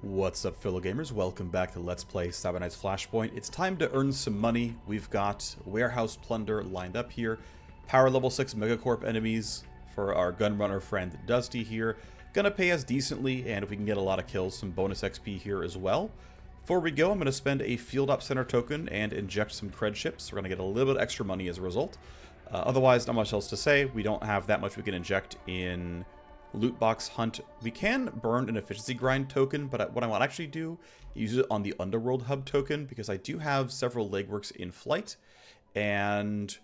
What's up, fellow gamers? Welcome back to Let's Play Saturday Night's Flashpoint. It's time to earn some money. We've got warehouse plunder lined up here. Power level 6 Megacorp enemies for our gunrunner friend Dusty here. Gonna pay us decently, and if we can get a lot of kills, some bonus XP here as well. Before we go, I'm gonna spend a Field Op Center token and inject some cred ships. We're gonna get a little bit extra money as a result. Otherwise, not much else to say. We don't have that much we can inject in loot box hunt. We can burn an efficiency grind token, but what I want to actually do is use it on the underworld hub token, because I do have several legworks in flight, and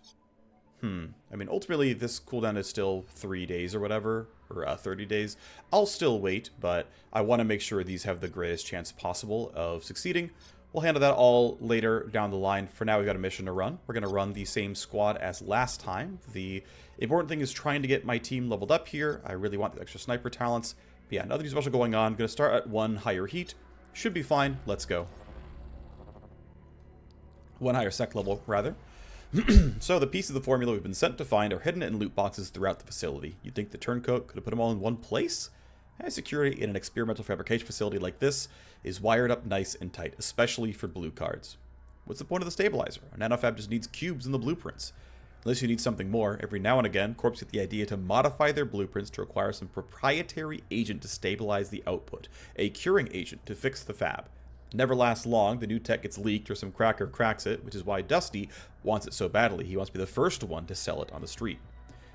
I mean, ultimately this cooldown is still 3 days or whatever, or 30 days. I'll still wait, but I want to make sure these have the greatest chance possible of succeeding. We'll handle that all later down the line. For now, we've got a mission to run. We're going to run the same squad as last time. The important thing is trying to get my team leveled up here. I really want the extra sniper talents. But yeah, nothing special going on. Going to start at 1 higher heat. Should be fine. Let's go. 1 higher sec level, rather. So the pieces of the formula we've been sent to find are hidden in loot boxes throughout the facility. You'd think the turncoat could have put them all in one place? Security in an experimental fabrication facility like this is wired up nice and tight, especially for blue cards. What's the point of the stabilizer? A nanofab just needs cubes in the blueprints. Unless you need something more, every now and again, Corps get the idea to modify their blueprints to require some proprietary agent to stabilize the output, a curing agent to fix the fab. Never lasts long, the new tech gets leaked or some cracker cracks it, which is why Dusty wants it so badly. He wants to be the first one to sell it on the street.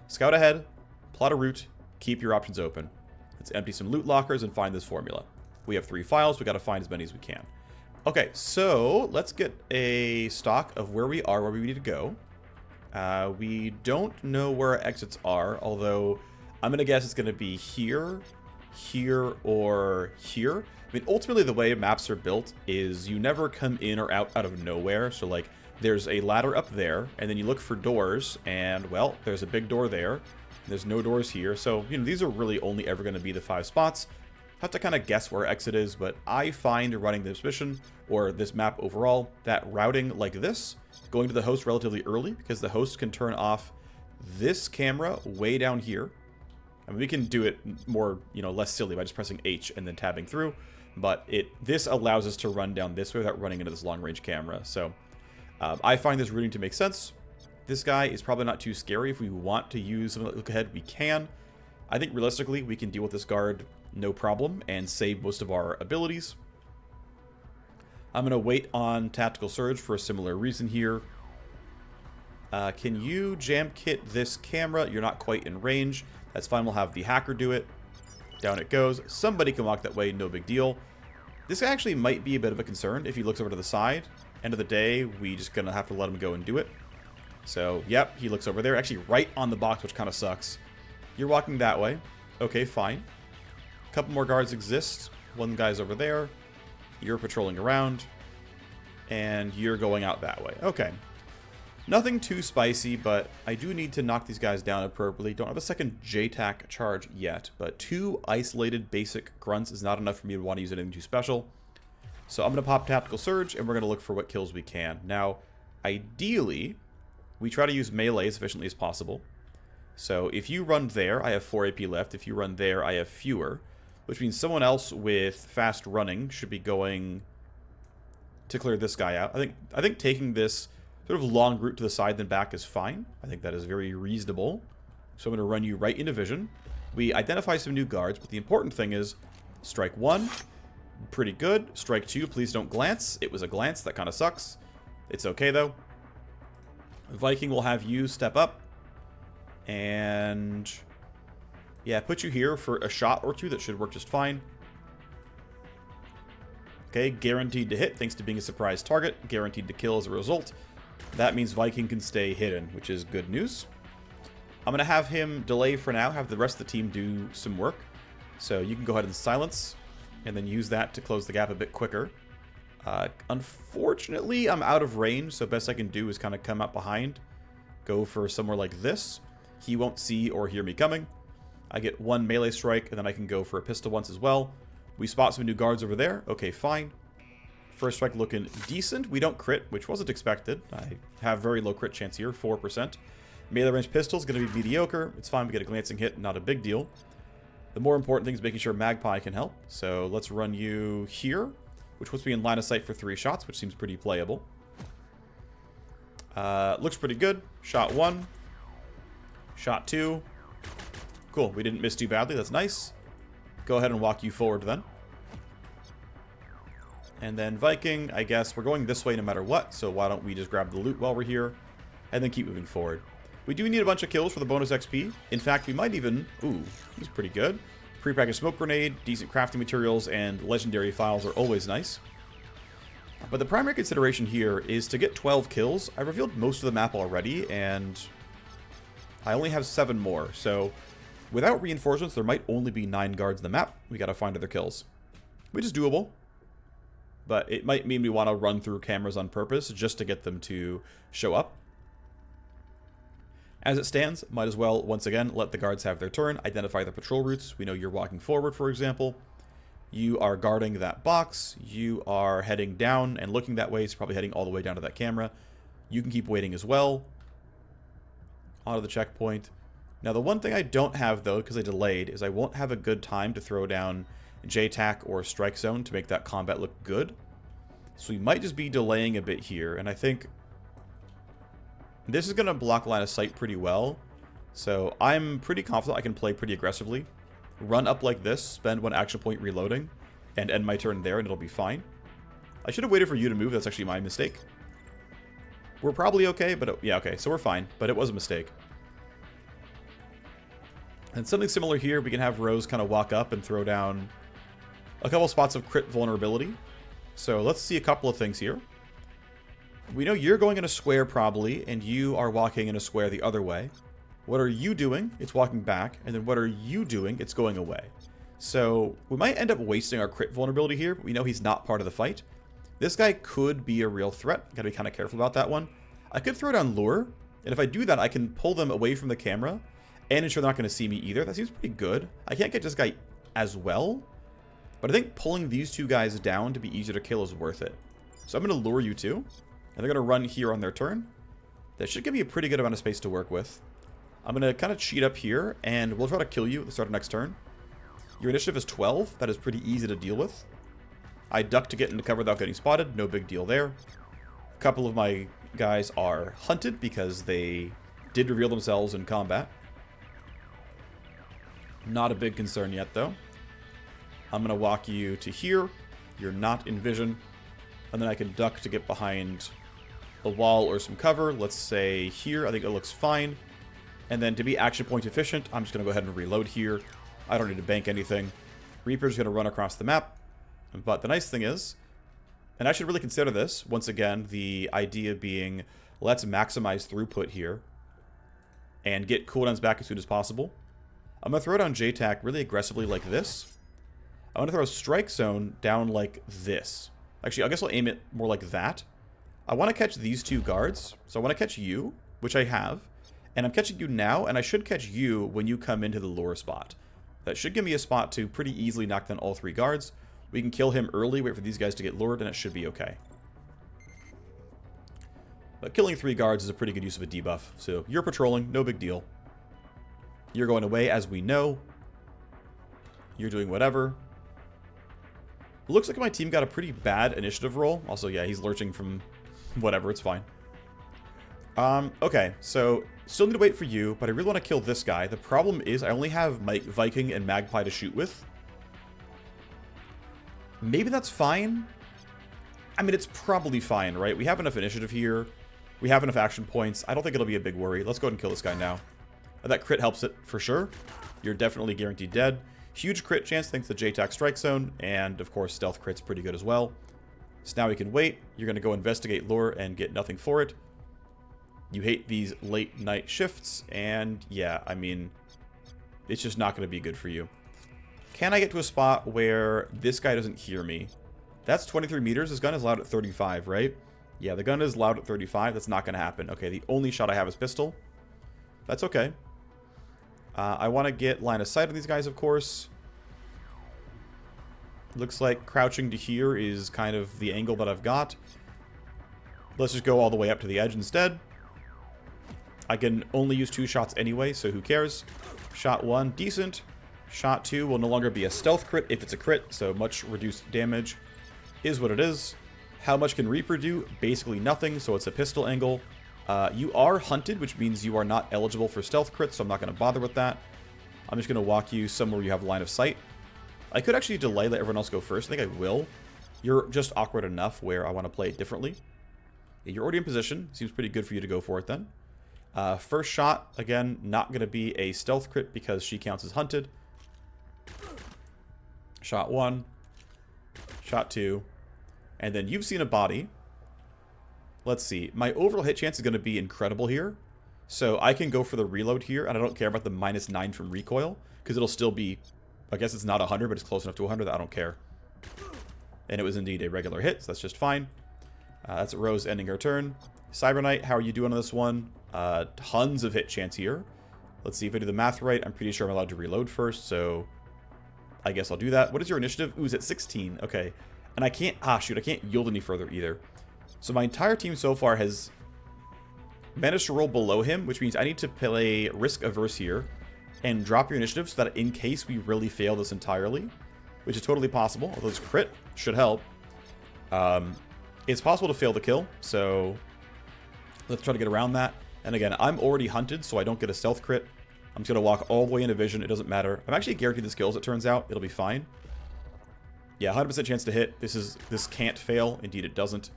Scout ahead, plot a route, keep your options open. Let's empty some loot lockers and find this formula. We have 3 files, we gotta find as many as we can. Okay, so let's get a stock of where we are, where we need to go. We don't know where our exits are, although I'm gonna guess it's gonna be here, here, or here. I mean, ultimately the way maps are built is you never come in or out of nowhere. So like, there's a ladder up there, and then you look for doors, and well, there's a big door there. There's no doors here, so, you know, these are really only ever going to be the 5 spots. Have to kind of guess where our exit is, but I find running this mission, or this map overall, that routing like this, going to the host relatively early, because the host can turn off this camera way down here. I mean, we can do it more, you know, less silly by just pressing H and then tabbing through, but this allows us to run down this way without running into this long-range camera, so I find this routing to make sense. This guy is probably not too scary. If we want to use something like look ahead, we can. I think realistically, we can deal with this guard no problem and save most of our abilities. I'm going to wait on Tactical Surge for a similar reason here. Can you jam kit this camera? You're not quite in range. That's fine. We'll have the hacker do it. Down it goes. Somebody can walk that way. No big deal. This actually might be a bit of a concern if he looks over to the side. End of the day, we just going to have to let him go and do it. So, yep, he looks over there. Actually, right on the box, which kind of sucks. You're walking that way. Okay, fine. A couple more guards exist. One guy's over there. You're patrolling around. And you're going out that way. Okay. Nothing too spicy, but I do need to knock these guys down appropriately. Don't have a second JTAC charge yet, but 2 isolated basic grunts is not enough for me to want to use anything too special. So I'm going to pop Tactical Surge, and we're going to look for what kills we can. Now, ideally, we try to use melee as efficiently as possible. So if you run there, I have 4 AP left. If you run there, I have fewer. Which means someone else with fast running should be going to clear this guy out. I think taking this sort of long route to the side then back is fine. I think that is very reasonable. So I'm going to run you right into vision. We identify some new guards, but the important thing is strike 1. Pretty good. Strike 2, please don't glance. It was a glance. That kind of sucks. It's okay, though. Viking will have you step up and yeah, put you here for a shot or 2. That should work just fine. Okay, guaranteed to hit thanks to being a surprise target, guaranteed to kill as a result. That means Viking can stay hidden, which is good news. I'm going to have him delay for now, have the rest of the team do some work. So you can go ahead and silence and then use that to close the gap a bit quicker. Unfortunately, I'm out of range, so best I can do is kind of come up behind. Go for somewhere like this. He won't see or hear me coming. I get 1 melee strike, and then I can go for a pistol once as well. We spot some new guards over there. Okay, fine. First strike looking decent. We don't crit, which wasn't expected. I have very low crit chance here, 4%. Melee range pistol is going to be mediocre. It's fine, we get a glancing hit, not a big deal. The more important thing is making sure Magpie can help. So let's run you here, which puts me in line of sight for 3 shots, which seems pretty playable. Looks pretty good. Shot 1. Shot 2. Cool, we didn't miss too badly. That's nice. Go ahead and walk you forward then. And then Viking, I guess we're going this way no matter what, so why don't we just grab the loot while we're here, and then keep moving forward. We do need a bunch of kills for the bonus XP. In fact, we might even... Ooh, he's pretty good. Prepackaged smoke grenade, decent crafting materials, and legendary files are always nice. But the primary consideration here is to get 12 kills. I revealed most of the map already, and I only have 7 more, so without reinforcements, there might only be 9 guards in the map. We gotta find other kills, which is doable. But it might mean we want to run through cameras on purpose just to get them to show up. As it stands, might as well, once again, let the guards have their turn, identify their patrol routes. We know you're walking forward, for example. You are guarding that box. You are heading down and looking that way, so probably heading all the way down to that camera. You can keep waiting as well. Onto the checkpoint. Now, the one thing I don't have, though, because I delayed, is I won't have a good time to throw down J-Tac or Strike Zone to make that combat look good. So we might just be delaying a bit here, and I think this is going to block line of sight pretty well. So I'm pretty confident I can play pretty aggressively. Run up like this, spend 1 action point reloading, and end my turn there, and it'll be fine. I should have waited for you to move. That's actually my mistake. We're probably okay, but yeah, okay, so we're fine, but it was a mistake. And something similar here, we can have Rose kind of walk up and throw down a couple spots of crit vulnerability. So let's see a couple of things here. We know you're going in a square probably, and you are walking in a square the other way. What are you doing? It's walking back. And then what are you doing? It's going away. So we might end up wasting our crit vulnerability here, but we know he's not part of the fight. This guy could be a real threat. Gotta be kind of careful about that one. I could throw down Lure, and if I do that, I can pull them away from the camera and ensure they're not going to see me either. That seems pretty good. I can't get this guy as well, but I think pulling these 2 guys down to be easier to kill is worth it. So I'm going to lure you 2, and they're going to run here on their turn. That should give me a pretty good amount of space to work with. I'm going to kind of cheat up here, and we'll try to kill you at the start of next turn. Your initiative is 12. That is pretty easy to deal with. I duck to get into cover without getting spotted. No big deal there. A couple of my guys are hunted because they did reveal themselves in combat. Not a big concern yet, though. I'm going to walk you to here. You're not in vision. And then I can duck to get behind a wall or some cover. Let's say here. I think it looks fine. And then to be action point efficient, I'm just going to go ahead and reload here. I don't need to bank anything. Reaper's going to run across the map. But the nice thing is, and I should really consider this, once again, the idea being, let's maximize throughput here and get cooldowns back as soon as possible. I'm going to throw down J-Tac really aggressively like this. I'm going to throw a Strike Zone down like this. Actually, I guess I'll aim it more like that. I want to catch these 2 guards. So I want to catch you, which I have. And I'm catching you now, and I should catch you when you come into the lure spot. That should give me a spot to pretty easily knock down all 3 guards. We can kill him early, wait for these guys to get lured, and it should be okay. But killing 3 guards is a pretty good use of a debuff. So you're patrolling, no big deal. You're going away, as we know. You're doing whatever. Looks like my team got a pretty bad initiative roll. Also, yeah, he's lurching from whatever. It's fine. Okay, so still need to wait for you, but I really want to kill this guy. The problem is I only have Viking and Magpie to shoot with. Maybe that's fine. I mean, it's probably fine, right? We have enough initiative here. We have enough action points. I don't think it'll be a big worry. Let's go ahead and kill this guy now. That crit helps it for sure. You're definitely guaranteed dead. Huge crit chance thanks to J-Tac Strike Zone, and of course stealth crit's pretty good as well. So now we can wait. You're going to go investigate lure and get nothing for it. You hate these late night shifts, and yeah, I mean, it's just not going to be good for you. Can I get to a spot where this guy doesn't hear me? That's 23 meters. His gun is loud at 35, right? Yeah, the gun is loud at 35. That's not going to happen. Okay, the only shot I have is pistol. That's okay. I want to get line of sight on these guys, of course. Looks like crouching to here is kind of the angle that I've got. Let's just go all the way up to the edge instead. I can only use 2 shots anyway, so who cares? Shot 1, decent. Shot 2 will no longer be a stealth crit if it's a crit, so much reduced damage is what it is. How much can Reaper do? Basically nothing, so it's a pistol angle. You are hunted, which means you are not eligible for stealth crits, so I'm not going to bother with that. I'm just going to walk you somewhere you have line of sight. I could actually delay, let everyone else go first. I think I will. You're just awkward enough where I want to play it differently. Yeah, you're already in position. Seems pretty good for you to go for it then. First shot, again, not going to be a stealth crit because she counts as hunted. Shot 1. Shot 2. And then you've seen a body. Let's see. My overall hit chance is going to be incredible here. So I can go for the reload here, and I don't care about the -9 from recoil, because it'll still be, I guess it's not 100, but it's close enough to 100 that I don't care. And it was indeed a regular hit, so that's just fine. That's Rose ending her turn. Cyber Knight, how are you doing on this one? Tons of hit chance here. Let's see if I do the math right. I'm pretty sure I'm allowed to reload first, so I guess I'll do that. What is your initiative? Ooh, it's at 16. Okay. And I can't, shoot, I can't yield any further either. So my entire team so far has managed to roll below him, which means I need to play risk averse here and drop your initiative so that in case we really fail this entirely, which is totally possible, although this crit should help, it's possible to fail the kill, so let's try to get around that. And again, I'm already hunted, so I don't get a stealth crit. I'm just going to walk all the way into vision. It doesn't matter. I'm actually guaranteed this kills, it turns out. It'll be fine. Yeah, 100% chance to hit. This can't fail. Indeed, it doesn't.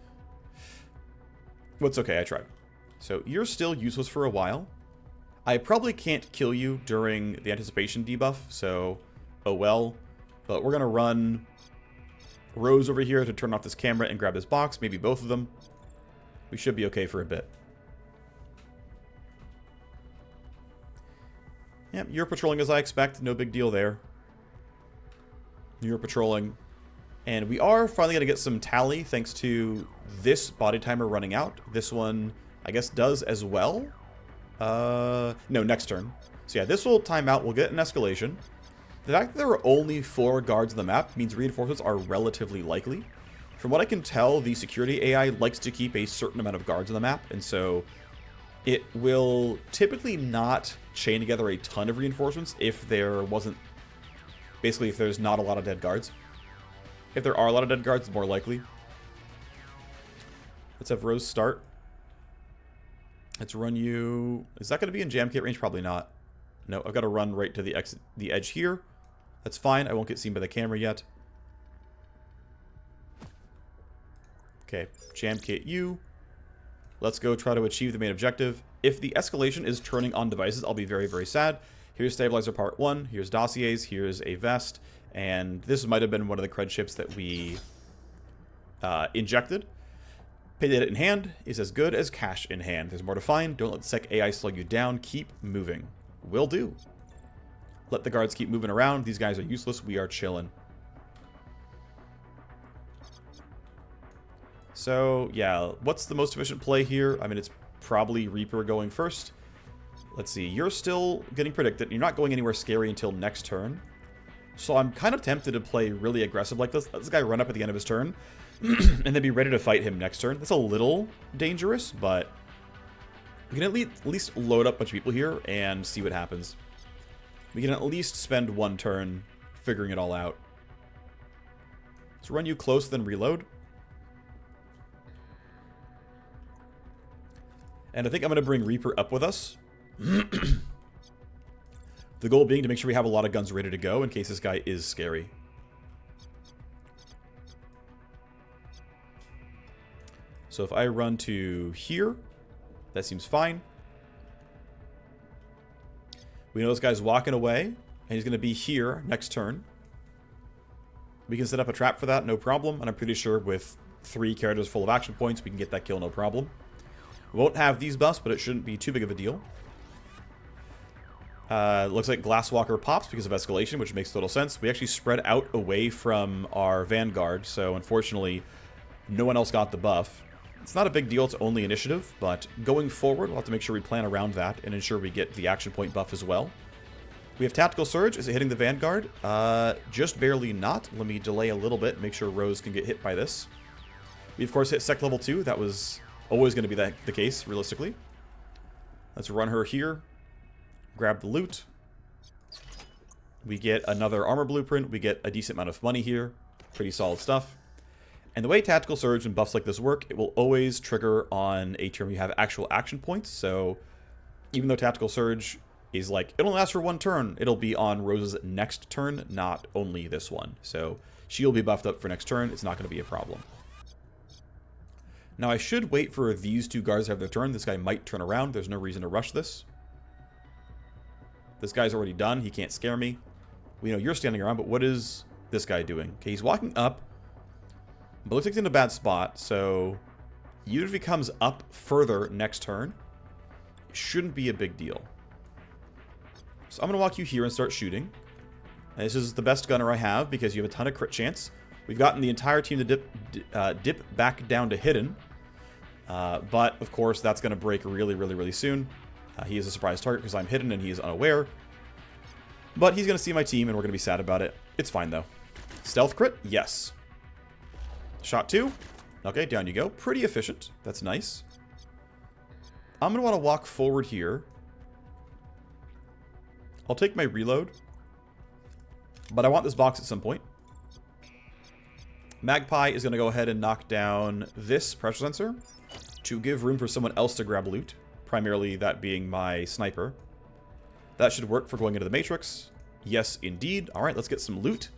What's okay, I tried. So you're still useless for a while. I probably can't kill you during the anticipation debuff, so oh well. But we're going to run Rose over here to turn off this camera and grab this box. Maybe both of them. We should be okay for a bit. Yep, you're patrolling as I expect. No big deal there. You're patrolling. And we are finally going to get some tally thanks to this body timer running out. This one, I guess, does as well. No, next turn. So yeah, this will time out. We'll get an escalation. The fact that there are only 4 guards on the map means reinforcements are relatively likely. From what I can tell, the security AI likes to keep a certain amount of guards on the map, and so it will typically not chain together a ton of reinforcements if there wasn't... Basically, if there's not a lot of dead guards. If there are a lot of dead guards, it's more likely. Let's have Rose start. Let's run you... Is that going to be in jam kit range? Probably not. No, I've got to run right to the edge here. That's fine. I won't get seen by the camera yet. Okay, jam kit you. Let's go try to achieve the main objective. If the escalation is turning on devices, I'll be very, very sad. Here's Stabilizer Part 1. Here's Dossiers. Here's a vest. And this might have been one of the cred chips that we injected. Pay data in hand is as good as cash in hand. There's more to find. Don't let the sec AI slow you down. Keep moving. Will do. Let the guards keep moving around. These guys are useless. We are chilling. So, yeah. What's the most efficient play here? I mean, it's probably Reaper going first. Let's see. You're still getting predicted. You're not going anywhere scary until next turn. So I'm kind of tempted to play really aggressive like this. Let this guy run up at the end of his turn. And then be ready to fight him next turn. That's a little dangerous, but we can at least load up a bunch of people here and see what happens. We can at least spend one turn figuring it all out. Let's run you close, then reload. And I think I'm going to bring Reaper up with us. The goal being to make sure we have a lot of guns ready to go in case this guy is scary. So if I run to here, that seems fine. We know this guy's walking away, and he's going to be here next turn. We can set up a trap for that, no problem. And I'm pretty sure with 3 characters full of action points, we can get that kill, no problem. We won't have these buffs, but it shouldn't be too big of a deal. Looks like Glasswalker pops because of escalation, which makes total sense. We actually spread out away from our Vanguard, so unfortunately, no one else got the buff. It's not a big deal, it's only initiative, but going forward, we'll have to make sure we plan around that and ensure we get the action point buff as well. We have Tactical Surge. Is it hitting the Vanguard? Just barely not. Let me delay a little bit, make sure Rose can get hit by this. We, of course, hit Sec Level 2. That was always going to be the case, realistically. Let's run her here. Grab the loot. We get another armor blueprint. We get a decent amount of money here. Pretty solid stuff. And the way Tactical Surge and buffs like this work, it will always trigger on a turn where you have actual action points. So even though Tactical Surge is like, it'll last for one turn, it'll be on Rose's next turn, not only this one. So she'll be buffed up for next turn. It's not going to be a problem. Now I should wait for these two guards to have their turn. This guy might turn around. There's no reason to rush this. This guy's already done. He can't scare me. We know you're standing around, but what is this guy doing? Okay, he's walking up. But looks like he's in a bad spot, so even if he comes up further next turn, it shouldn't be a big deal. So I'm going to walk you here and start shooting. And this is the best gunner I have because you have a ton of crit chance. We've gotten the entire team to dip back down to hidden. But, of course, that's going to break really, really, really soon. He is a surprise target because I'm hidden and he is unaware. But he's going to see my team and we're going to be sad about it. It's fine, though. Stealth crit? Yes. Shot 2. Okay, down you go. Pretty efficient. That's nice. I'm going to want to walk forward here. I'll take my reload. But I want this box at some point. Magpie is going to go ahead and knock down this pressure sensor to give room for someone else to grab loot. Primarily that being my sniper. That should work for going into the Matrix. Yes, indeed. Alright, let's get some loot.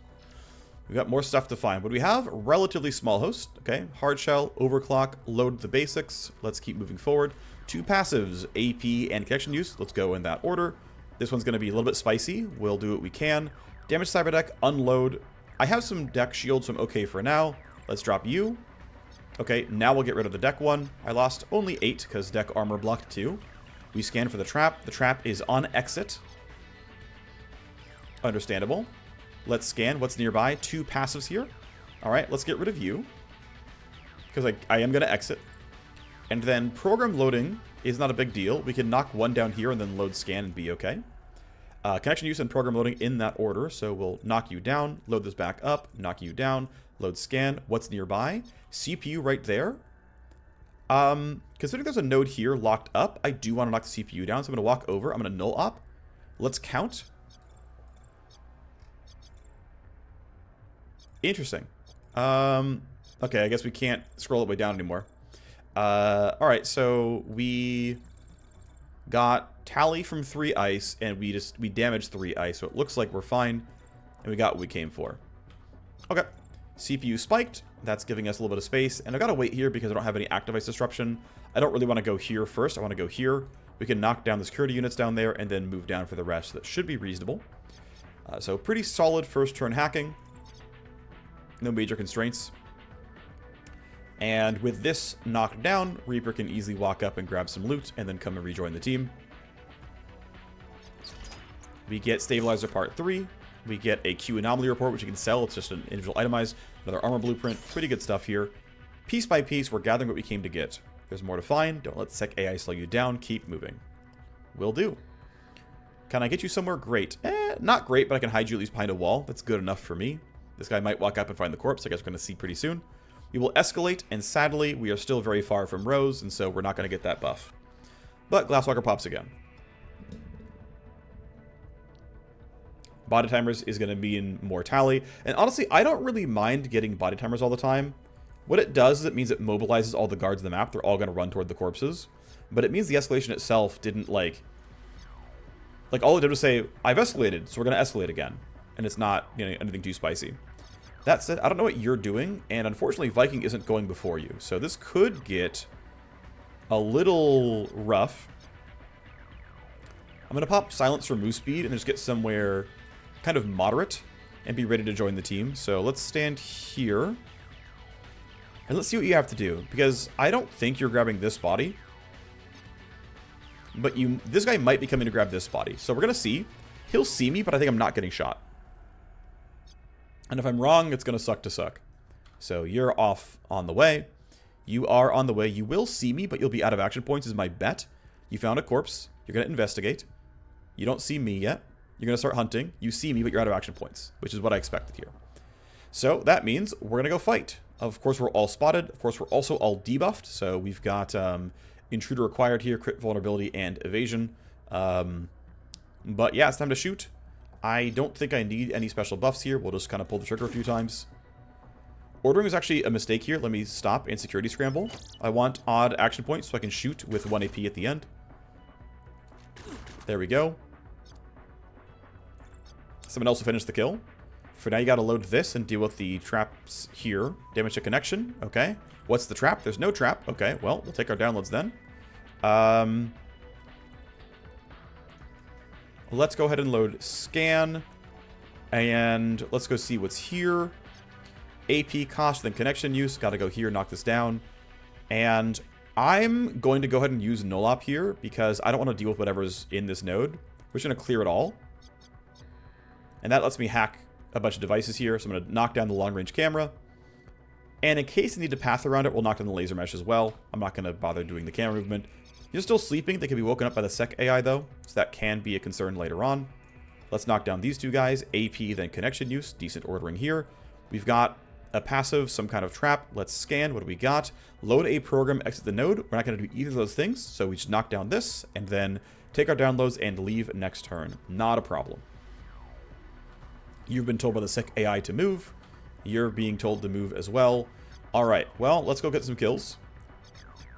We've got more stuff to find. What do we have? Relatively small host. Okay, hard shell, overclock, load the basics. Let's keep moving forward. 2 passives, AP and connection use. Let's go in that order. This one's going to be a little bit spicy. We'll do what we can. Damage cyber deck, unload. I have some deck shield, so I'm okay for now. Let's drop you. Okay, now we'll get rid of the deck one. I lost only 8 because deck armor blocked 2. We scan for the trap. The trap is on exit. Understandable. Let's scan what's nearby. 2 passives here. Alright, let's get rid of you. Because I am going to exit. And then program loading is not a big deal. We can knock one down here and then load scan and be okay. Connection use and program loading in that order. So we'll knock you down, load this back up, knock you down, load scan. What's nearby? CPU right there. Considering there's a node here locked up, I do want to knock the CPU down. So I'm going to walk over. I'm going to null op. Let's count. Interesting. Okay, I guess we can't scroll all the way down anymore. Alright, so we got tally from 3 ice, and we damaged 3 ice, so it looks like we're fine, and we got what we came for. Okay. CPU spiked. That's giving us a little bit of space, and I've got to wait here because I don't have any active ice disruption. I don't really want to go here first. I want to go here. We can knock down the security units down there, and then move down for the rest. That should be reasonable. So pretty solid first turn hacking. No major constraints. And with this knocked down, Reaper can easily walk up and grab some loot and then come and rejoin the team. We get Stabilizer Part 3. We get a Q Anomaly Report, which you can sell. It's just an individual itemized. Another Armor Blueprint. Pretty good stuff here. Piece by piece, we're gathering what we came to get. There's more to find. Don't let Sec AI slow you down. Keep moving. Will do. Can I get you somewhere? Great. Not great, but I can hide you at least behind a wall. That's good enough for me. This guy might walk up and find the corpse. I guess we're going to see pretty soon. We will escalate, and sadly, we are still very far from Rose, and so we're not going to get that buff. But Glasswalker pops again. Body timers is going to mean more tally. And honestly, I don't really mind getting body timers all the time. What it does is it means it mobilizes all the guards in the map. They're all going to run toward the corpses. But it means the escalation itself didn't, like all it did was say, I've escalated, so we're going to escalate again. And it's not, you know, anything too spicy. That said, I don't know what you're doing, and unfortunately Viking isn't going before you. So this could get a little rough. I'm going to pop Silence for move speed and just get somewhere kind of moderate and be ready to join the team. So let's stand here. And let's see what you have to do, because I don't think you're grabbing this body. But this guy might be coming to grab this body. So we're going to see. He'll see me, but I think I'm not getting shot. And if I'm wrong, it's going to suck to suck. So you're off on the way. You are on the way. You will see me, but you'll be out of action points is my bet. You found a corpse. You're going to investigate. You don't see me yet. You're going to start hunting. You see me, but you're out of action points, which is what I expected here. So that means we're going to go fight. Of course, we're all spotted. Of course, we're also all debuffed. So we've got Intruder acquired here, crit vulnerability, and evasion. But yeah, it's time to shoot. I don't think I need any special buffs here. We'll just kind of pull the trigger a few times. Ordering is actually a mistake here. Let me stop and security scramble. I want odd action points so I can shoot with 1 AP at the end. There we go. Someone else will finish the kill. For now, you got to load this and deal with the traps here. Damage to connection. Okay. What's the trap? There's no trap. Okay, well, we'll take our downloads then. Let's go ahead and load scan. And let's go see what's here. AP cost, then connection use. Got to go here, knock this down. And I'm going to go ahead and use null-op here because I don't want to deal with whatever's in this node. We're just going to clear it all. And that lets me hack a bunch of devices here. So I'm going to knock down the long-range camera. And in case I need to path around it, we'll knock down the laser mesh as well. I'm not going to bother doing the camera movement. You're still sleeping. They can be woken up by the sec AI, though. So that can be a concern later on. Let's knock down these two guys. AP, then connection use. Decent ordering here. We've got a passive, some kind of trap. Let's scan. What do we got? Load a program, exit the node. We're not going to do either of those things. So we just knock down this and then take our downloads and leave next turn. Not a problem. You've been told by the sec AI to move. You're being told to move as well. All right, well, let's go get some kills.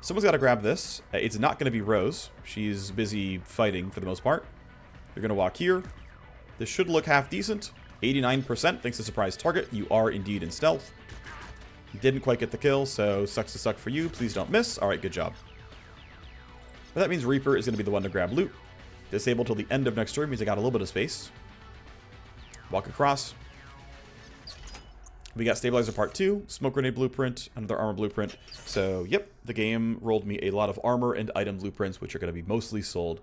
Someone's got to grab this. It's not going to be Rose. She's busy fighting for the most part. You're going to walk here. This should look half decent. 89% thinks a surprise target. You are indeed in stealth. Didn't quite get the kill, so sucks to suck for you. Please don't miss. All right, good job. But that means Reaper is going to be the one to grab loot. Disable till the end of next turn means I got a little bit of space. Walk across. We got Stabilizer Part 2, Smoke Grenade Blueprint, another Armor Blueprint. So, yep, the game rolled me a lot of armor and item blueprints, which are going to be mostly sold.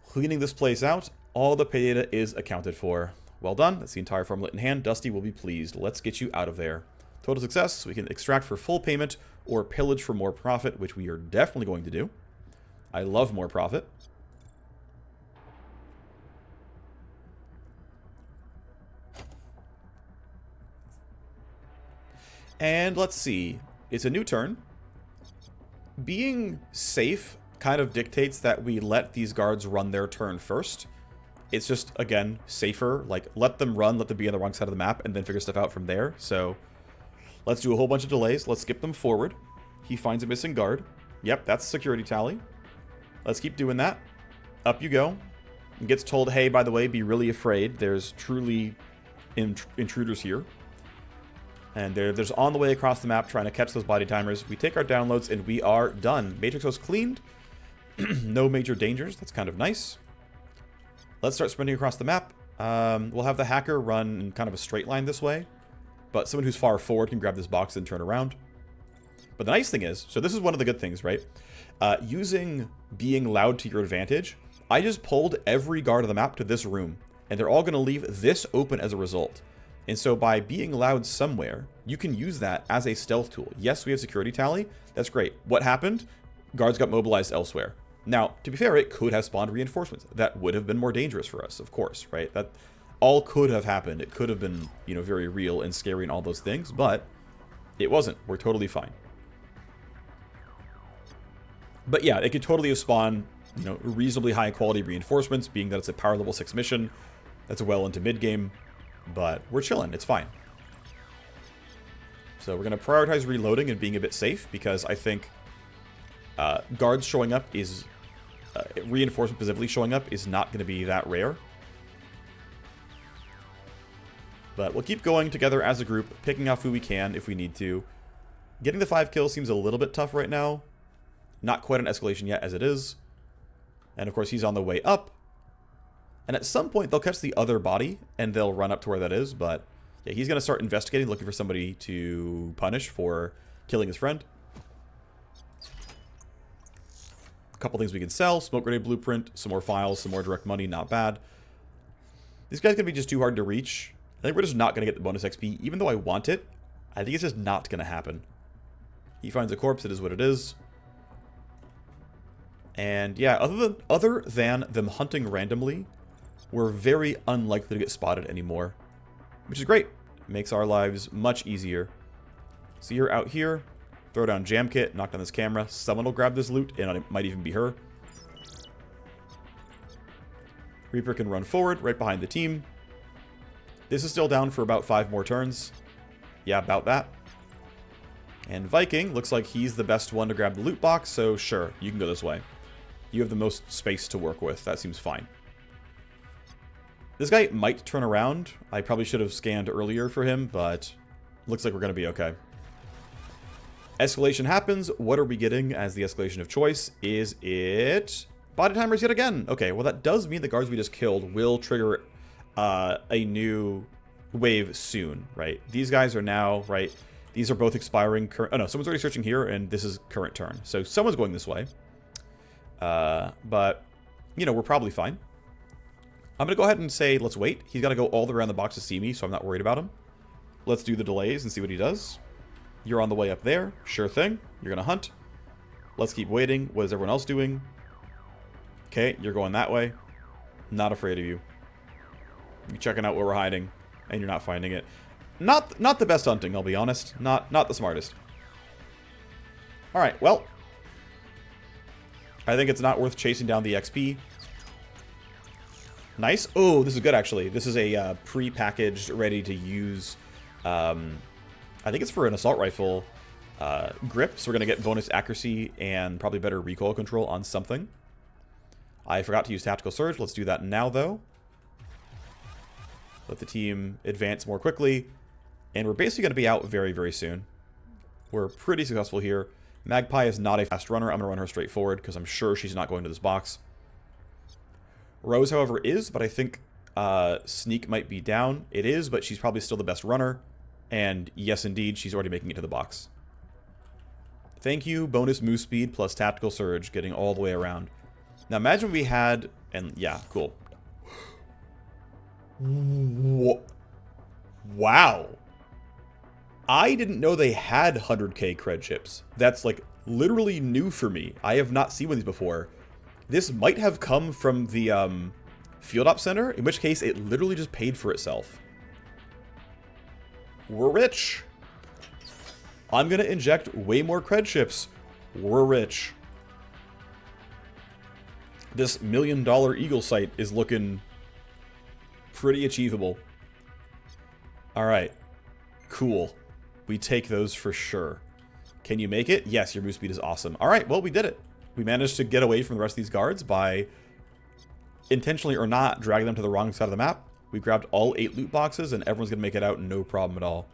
Cleaning this place out, all the pay data is accounted for. Well done, that's the entire formula in hand. Dusty will be pleased. Let's get you out of there. Total success, we can extract for full payment or pillage for more profit, which we are definitely going to do. I love more profit. And let's see, it's a new turn. Being safe kind of dictates that we let these guards run their turn first. It's just, again, safer. Like, let them run, let them be on the wrong side of the map, and then figure stuff out from there. So, let's do a whole bunch of delays. Let's skip them forward. He finds a missing guard. Yep, that's a security tally. Let's keep doing that. Up you go. And gets told, hey, by the way, be really afraid. There's truly intruders here. And there's on the way across the map trying to catch those body timers. We take our downloads and we are done. Matrix was cleaned. No major dangers. That's kind of nice. Let's start sprinting across the map. We'll have the hacker run in kind of a straight line this way. But someone who's far forward can grab this box and turn around. But the nice thing is, so this is one of the good things, right? Using being loud to your advantage, I just pulled every guard of the map to this room. And they're all going to leave this open as a result. And so by being loud somewhere, you can use that as a stealth tool. Yes, we have security tally. That's great. What happened? Guards got mobilized elsewhere. Now, to be fair, it could have spawned reinforcements. That would have been more dangerous for us, of course, right? That all could have happened. It could have been, you know, very real and scary and all those things, but it wasn't. We're totally fine. But yeah, it could totally have spawned, you know, reasonably high quality reinforcements, being that it's a power level 6 mission. That's well into mid-game. But we're chilling. It's fine. So we're going to prioritize reloading and being a bit safe because I think guards showing up is... reinforcement specifically showing up is not going to be that rare. But we'll keep going together as a group, picking off who we can if we need to. Getting the 5 kills seems a little bit tough right now. Not quite an escalation yet as it is. And of course he's on the way up. And at some point, they'll catch the other body, and they'll run up to where that is. But yeah, he's going to start investigating, looking for somebody to punish for killing his friend. A couple things we can sell. Smoke grenade blueprint, some more files, some more direct money. Not bad. This guy's going to be just too hard to reach. I think we're just not going to get the bonus XP. Even though I want it, I think it's just not going to happen. He finds a corpse. It is what it is. And yeah, other than them hunting randomly, we're very unlikely to get spotted anymore, which is great. It makes our lives much easier. So you're out here, throw down jam kit, knock down this camera. Someone will grab this loot, and it might even be her. Reaper can run forward right behind the team. This is still down for about 5 more turns. Yeah, about that. And Viking looks like he's the best one to grab the loot box, so sure, you can go this way. You have the most space to work with. That seems fine. This guy might turn around. I probably should have scanned earlier for him, but looks like we're going to be okay. Escalation happens. What are we getting as the escalation of choice? Is it body timers yet again? Okay, well that does mean the guards we just killed will trigger a new wave soon, right? These guys are now, right? These are both expiring current... Oh no, someone's already searching here, and this is current turn. So someone's going this way. But, you know, we're probably fine. I'm going to go ahead and say, let's wait. He's got to go all the way around the box to see me, so I'm not worried about him. Let's do the delays and see what he does. You're on the way up there. Sure thing. You're going to hunt. Let's keep waiting. What is everyone else doing? Okay, you're going that way. Not afraid of you. You're checking out where we're hiding, and you're not finding it. Not the best hunting, I'll be honest. Not the smartest. Alright, well. I think it's not worth chasing down the XP. Nice. Oh, this is good, actually. This is a pre-packaged, ready-to-use... I think it's for an assault rifle grip, so we're going to get bonus accuracy and probably better recoil control on something. I forgot to use Tactical Surge. Let's do that now, though. Let the team advance more quickly. And we're basically going to be out very, very soon. We're pretty successful here. Magpie is not a fast runner. I'm going to run her straight forward because I'm sure she's not going to this box. Rose, however, is, but I think Sneak might be down. It is, but she's probably still the best runner. And yes, indeed, she's already making it to the box. Thank you, bonus move speed plus Tactical Surge, getting all the way around. Now imagine we had, and yeah, cool. Wow. I didn't know they had 100k cred chips. That's like literally new for me. I have not seen one of these before. This might have come from the Field Op Center, in which case it literally just paid for itself. We're rich. I'm going to inject way more cred chips. We're rich. This $1 million Eagle sight is looking pretty achievable. Alright. Cool. We take those for sure. Can you make it? Yes, your move speed is awesome. Alright, well, we did it. We managed to get away from the rest of these guards by intentionally or not dragging them to the wrong side of the map. We grabbed all 8 loot boxes, and everyone's going to make it out no problem at all.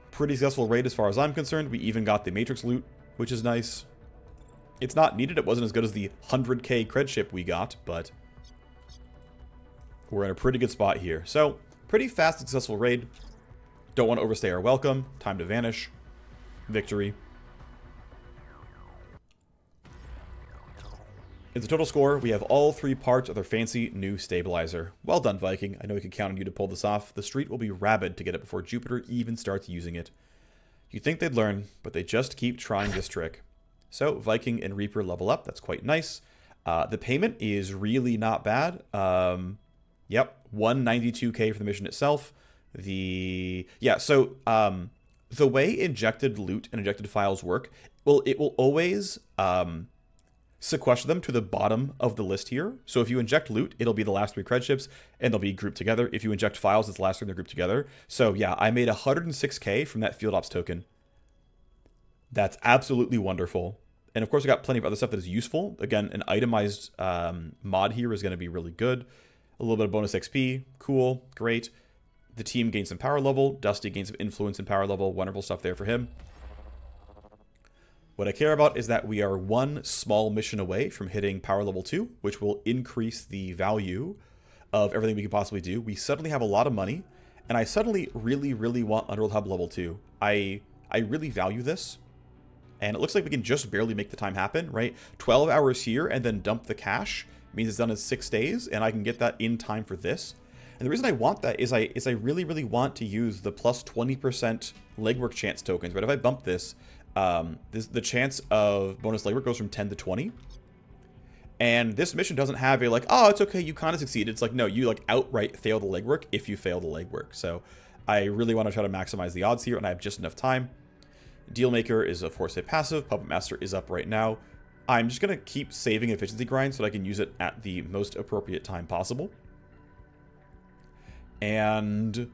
Pretty successful raid as far as I'm concerned. We even got the Matrix loot, which is nice. It's not needed. It wasn't as good as the 100k cred ship we got, but we're in a pretty good spot here. So, pretty fast, successful raid. Don't want to overstay our welcome. Time to vanish. Victory. In the total score, we have all 3 parts of their fancy new stabilizer. Well done, Viking. I know we can count on you to pull this off. The street will be rabid to get it before Jupiter even starts using it. You'd think they'd learn, but they just keep trying this trick. So, Viking and Reaper level up. That's quite nice. The payment is really not bad. Yep, 192k for the mission itself. The way injected loot and injected files work, well, it will always sequester them to the bottom of the list here. So if you inject loot, it'll be the last 3 cred chips, and they'll be grouped together. If you inject files, it's the last 3 they're grouped together. So yeah, I made 106k from that Field Ops token. That's absolutely wonderful. And of course, I got plenty of other stuff that is useful. Again, an itemized mod here is going to be really good. A little bit of bonus XP. Cool. Great. The team gains some power level. Dusty gains some influence and power level. Wonderful stuff there for him. What I care about is that we are 1 small mission away from hitting power level 2, which will increase the value of everything we can possibly do. We suddenly have a lot of money, and I suddenly really, really want Underworld Hub level 2. I really value this. And it looks like we can just barely make the time happen, right? 12 hours here and then dump the cash means it's done in 6 days, and I can get that in time for this. And the reason I want that is I really, really want to use the plus 20% legwork chance tokens, right? If I bump this, the chance of bonus legwork goes from 10 to 20. And this mission doesn't have a like, oh, it's okay, you kind of succeeded. It's like, no, you like outright fail the legwork if you fail the legwork. So I really want to try to maximize the odds here, and I have just enough time. Dealmaker is, of course, a passive. Puppet Master is up right now. I'm just going to keep saving efficiency grind so that I can use it at the most appropriate time possible. And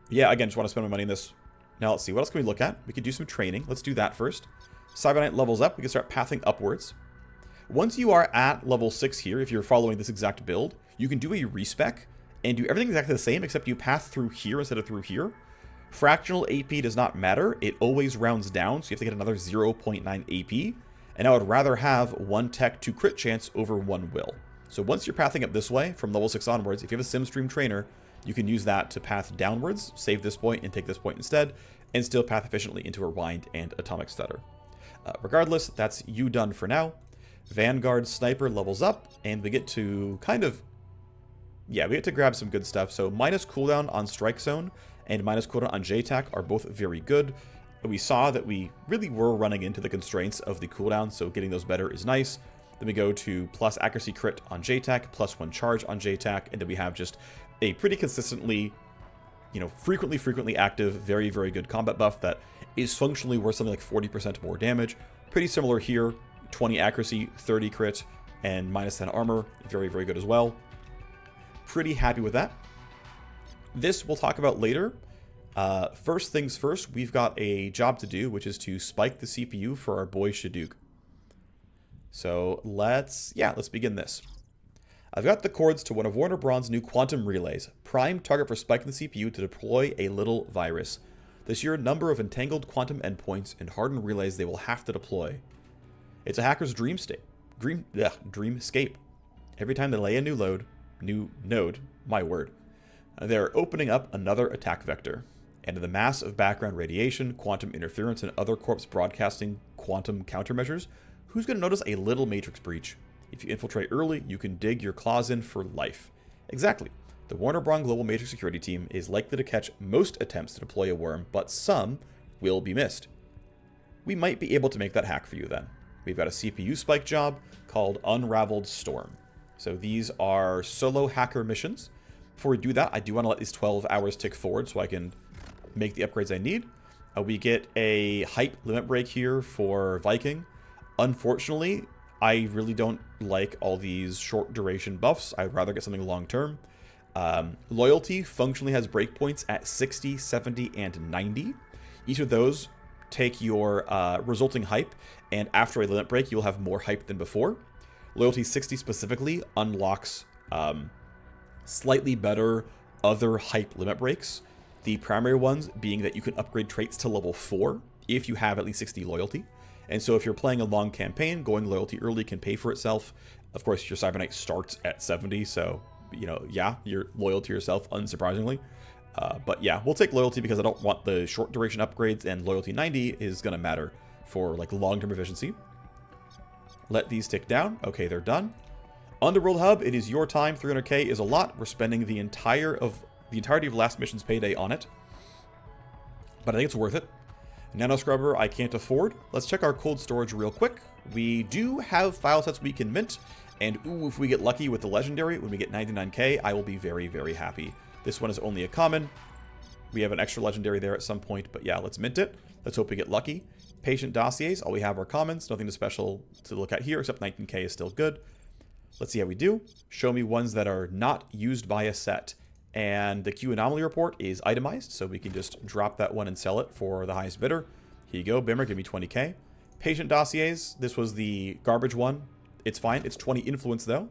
yeah, again, just want to spend my money in this. Now let's see, what else can we look at? We could do some training. Let's do that first. Cybernite levels up. We can start pathing upwards. Once you are at level 6 here, if you're following this exact build, you can do a respec and do everything exactly the same, except you path through here instead of through here. Fractional AP does not matter. It always rounds down, so you have to get another 0.9 AP. And I would rather have 1 tech 2 crit chance over 1 will. So once you're pathing up this way, from level 6 onwards, if you have a Simstream trainer, you can use that to path downwards, save this point and take this point instead, and still path efficiently into a Wind and Atomic Stutter. Regardless, that's you done for now. Vanguard Sniper levels up, and we get to kind of... yeah, we get to grab some good stuff. So minus cooldown on Strike Zone and minus cooldown on J-Tac are both very good. We saw that we really were running into the constraints of the cooldown, so getting those better is nice. Then we go to plus accuracy crit on J-Tac, plus 1 charge on J-Tac, and then we have just a pretty consistently, frequently active, very, very good combat buff that is functionally worth something like 40% more damage. Pretty similar here, 20 accuracy, 30 crit, and minus 10 armor, very, very good as well. Pretty happy with that. This we'll talk about later. First things first, we've got a job to do, which is to spike the CPU for our boy Shaduk. So let's begin this. I've got the cords to one of Warner Braun's new quantum relays. Prime target for spiking the CPU to deploy a little virus. The sheer number of entangled quantum endpoints and hardened relays they will have to deploy. It's a hacker's dreamscape. Every time they lay a new node, my word, they're opening up another attack vector. And in the mass of background radiation, quantum interference, and other corpse broadcasting quantum countermeasures, who's going to notice a little matrix breach? If you infiltrate early, you can dig your claws in for life. Exactly. The Warner Braun Global Matrix Security Team is likely to catch most attempts to deploy a worm, but some will be missed. We might be able to make that hack for you then. We've got a CPU spike job called Unraveled Storm. So these are solo hacker missions. Before we do that, I do want to let these 12 hours tick forward so I can make the upgrades I need. We get a hype limit break here for Viking. Unfortunately, I really don't like all these short duration buffs. I'd rather get something long term. Loyalty functionally has breakpoints at 60, 70, and 90. Each of those take your resulting hype, and after a limit break, you'll have more hype than before. Loyalty 60 specifically unlocks slightly better other hype limit breaks. The primary ones being that you can upgrade traits to level 4 if you have at least 60 loyalty. And so if you're playing a long campaign, going loyalty early can pay for itself. Of course, your Cyberknight starts at 70, so, you're loyal to yourself, unsurprisingly. But yeah, we'll take loyalty because I don't want the short duration upgrades, and loyalty 90 is going to matter for long-term efficiency. Let these tick down. Okay, they're done. Underworld Hub, it is your time. 300k is a lot. We're spending the entirety of last mission's payday on it. But I think it's worth it. Nano Scrubber, I can't afford. Let's check our cold storage real quick. We do have file sets we can mint. And ooh, if we get lucky with the legendary, when we get 99k, I will be very, very happy. This one is only a common. We have an extra legendary there at some point, but yeah, let's mint it. Let's hope we get lucky. Patient dossiers, all we have are commons. Nothing too special to look at here, except 19k is still good. Let's see how we do. Show me ones that are not used by a set. And the Q anomaly report is itemized, so we can just drop that one and sell it for the highest bidder. Here you go, Bimmer, give me 20k. Patient dossiers, this was the garbage one. It's fine, it's 20 influence though,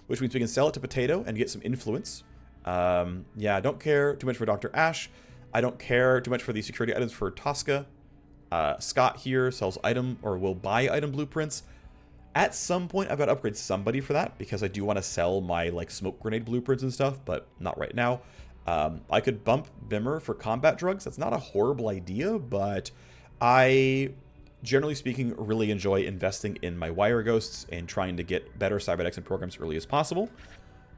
which means we can sell it to Potato and get some influence. Yeah, I don't care too much for Dr. Ash. I don't care too much for the security items for Tosca. Scott here sells will buy item blueprints. At some point, I've got to upgrade somebody for that because I do want to sell my smoke grenade blueprints and stuff, but not right now. I could bump Bimmer for combat drugs. That's not a horrible idea, but I, generally speaking, really enjoy investing in my wire ghosts and trying to get better cybernetics and programs as early as possible.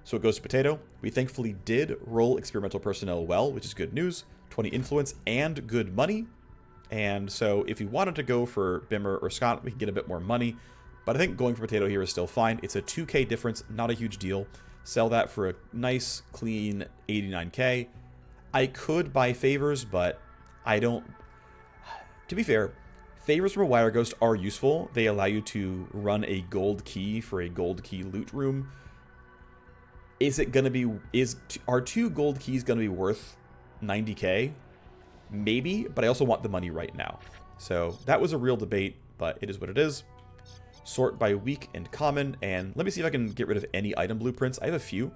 So it goes to Potato. We thankfully did roll experimental personnel well, which is good news. 20 influence and good money. And so if we wanted to go for Bimmer or Scott, we can get a bit more money. But I think going for Potato here is still fine. It's a 2k difference, not a huge deal. Sell that for a nice, clean 89k. I could buy favors, but I don't... To be fair, favors from a wire ghost are useful. They allow you to run a gold key for a gold key loot room. Is it gonna be, are 2 gold keys gonna be worth 90k? Maybe, but I also want the money right now. So that was a real debate, but it is what it is. Sort by weak and common, and let me see if I can get rid of any item blueprints. I have a few.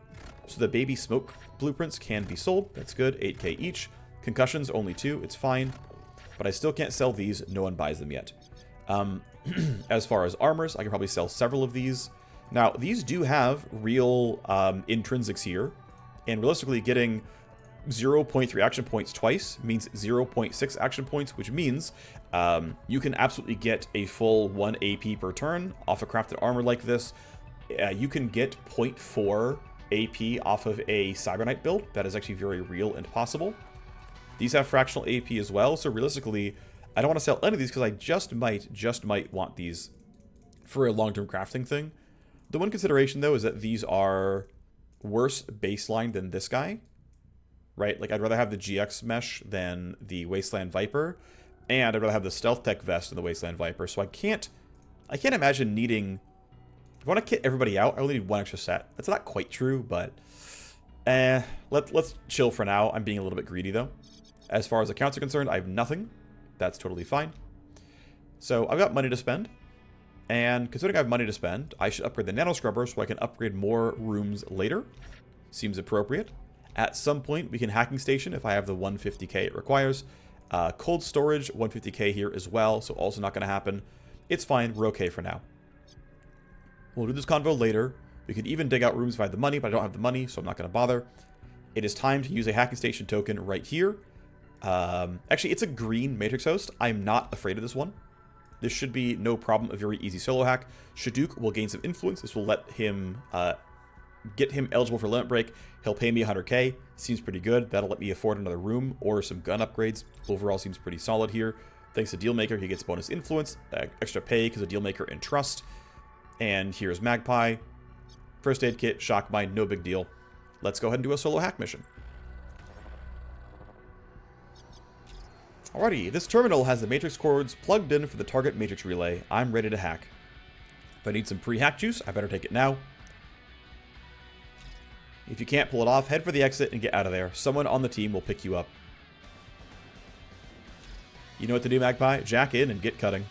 So the baby smoke blueprints can be sold. That's good, 8k each. Concussions, only 2, it's fine. But I still can't sell these, no one buys them yet. As far as armors, I can probably sell several of these. Now, these do have real intrinsics here, and realistically getting 0.3 action points twice means 0.6 action points, which means you can absolutely get a full 1 AP per turn off a crafted armor like this. You can get 0.4 AP off of a Cyber Knight build. That is actually very real and possible. These have fractional AP as well, so realistically, I don't want to sell any of these because I just might want these for a long-term crafting thing. The one consideration, though, is that these are worse baseline than this guy, right? Like, I'd rather have the GX mesh than the Wasteland Viper, and I'd rather have the Stealth Tech vest than the Wasteland Viper, so I can't imagine needing... If I want to kit everybody out, I only need 1 extra set. That's not quite true, but... let's chill for now. I'm being a little bit greedy, though. As far as accounts are concerned, I have nothing. That's totally fine. So, I've got money to spend. And considering I have money to spend, I should upgrade the Nano Scrubber so I can upgrade more rooms later. Seems appropriate. At some point, we can Hacking Station if I have the 150k it requires. Cold Storage, 150k here as well, so also not going to happen. It's fine, we're okay for now. We'll do this convo later. We could even dig out rooms if I have the money, but I don't have the money, so I'm not going to bother. It is time to use a Hacking Station token right here. Actually, it's a green Matrix Host. I'm not afraid of this one. This should be no problem, a very easy solo hack. Shaduk will gain some influence. This will let him get him eligible for Limit Break. He'll pay me 100k. Seems pretty good. That'll let me afford another room or some gun upgrades. Overall seems pretty solid here. Thanks to Dealmaker, he gets bonus influence, extra pay because of Dealmaker and Trust. And here's Magpie. First aid kit, shock mine, no big deal. Let's go ahead and do a solo hack mission. Alrighty, this terminal has the matrix cords plugged in for the target matrix relay. I'm ready to hack. If I need some pre-hack juice, I better take it now. If you can't pull it off, head for the exit and get out of there. Someone on the team will pick you up. You know what to do, Magpie? Jack in and get cutting.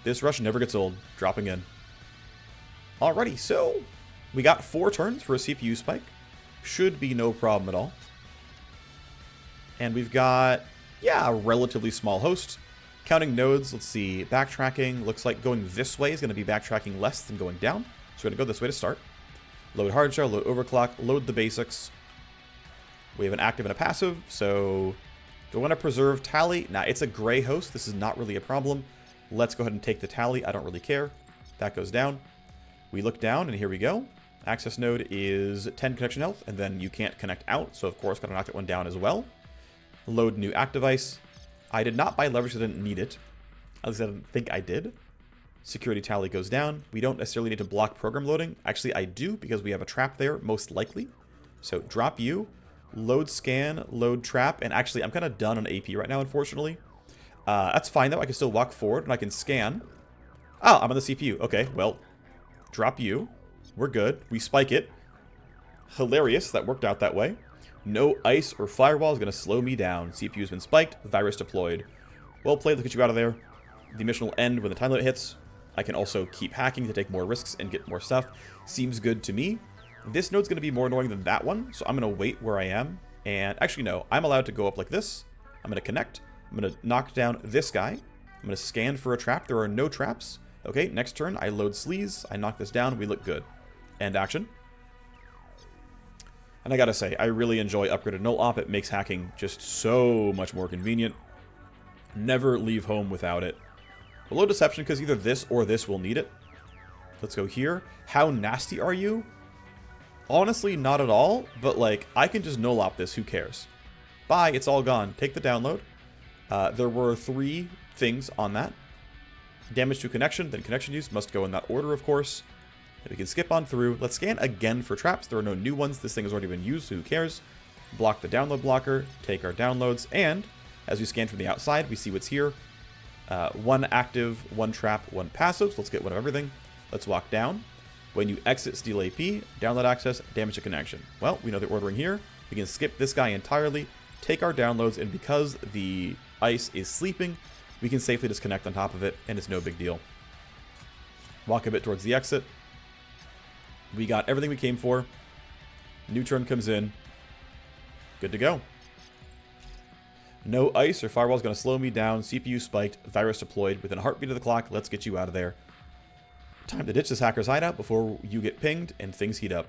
This rush never gets old. Dropping in. Alrighty, so we got 4 turns for a CPU spike. Should be no problem at all. And we've got... yeah, a relatively small host. Counting nodes, let's see, backtracking. Looks like going this way is going to be backtracking less than going down. So we're going to go this way to start. Load hard shell, load overclock, load the basics. We have an active and a passive, so do I want to preserve tally? Nah, it's a gray host. This is not really a problem. Let's go ahead and take the tally. I don't really care. That goes down. We look down, and here we go. Access node is 10 connection health, and then you can't connect out, so of course, got to knock that one down as well. Load new active ice. I did not buy leverage, so I didn't need it. At least I didn't think I did. Security tally goes down. We don't necessarily need to block program loading. Actually, I do, because we have a trap there, most likely. So drop you, load scan, load trap, and actually I'm kind of done on AP right now, unfortunately. That's fine though, I can still walk forward and I can scan. Oh, I'm on the CPU. Okay, well, drop you. We're good. We spike it. Hilarious, that worked out that way. No ice or firewall is going to slow me down. CPU has been spiked, virus deployed. Well played, let's get you out of there. The mission will end when the time limit hits. I can also keep hacking to take more risks and get more stuff. Seems good to me. This node's going to be more annoying than that one, so I'm going to wait where I am. And actually, no, I'm allowed to go up like this. I'm going to connect. I'm going to knock down this guy. I'm going to scan for a trap. There are no traps. Okay, next turn, I load sleaze. I knock this down. We look good. End action. And I gotta say, I really enjoy upgraded null op. It makes hacking just so much more convenient. Never leave home without it. Below deception, because either this or this will need it. Let's go here. How nasty are you? Honestly, not at all. But, like, I can just null op this. Who cares? Bye. It's all gone. Take the download. There were 3 things on that. Damage to connection, then connection use. Must go in that order, of course. And we can skip on through. Let's scan again for traps. There are no new ones. This thing has already been used, so who cares? Block the download blocker. Take our downloads. And, as we scan from the outside, we see what's here. One active, one trap, one passive. So let's get one of everything. Let's walk down. When you exit, steal AP, download access, damage to connection. Well, we know the ordering here. We can skip this guy entirely, take our downloads, and because the ice is sleeping, we can safely disconnect on top of it, and it's no big deal. Walk a bit towards the exit. We got everything we came for. New turn comes in. Good to go. No ice or firewall is going to slow me down. CPU spiked. Virus deployed. Within a heartbeat of the clock, let's get you out of there. Time to ditch this hacker's hideout before you get pinged and things heat up.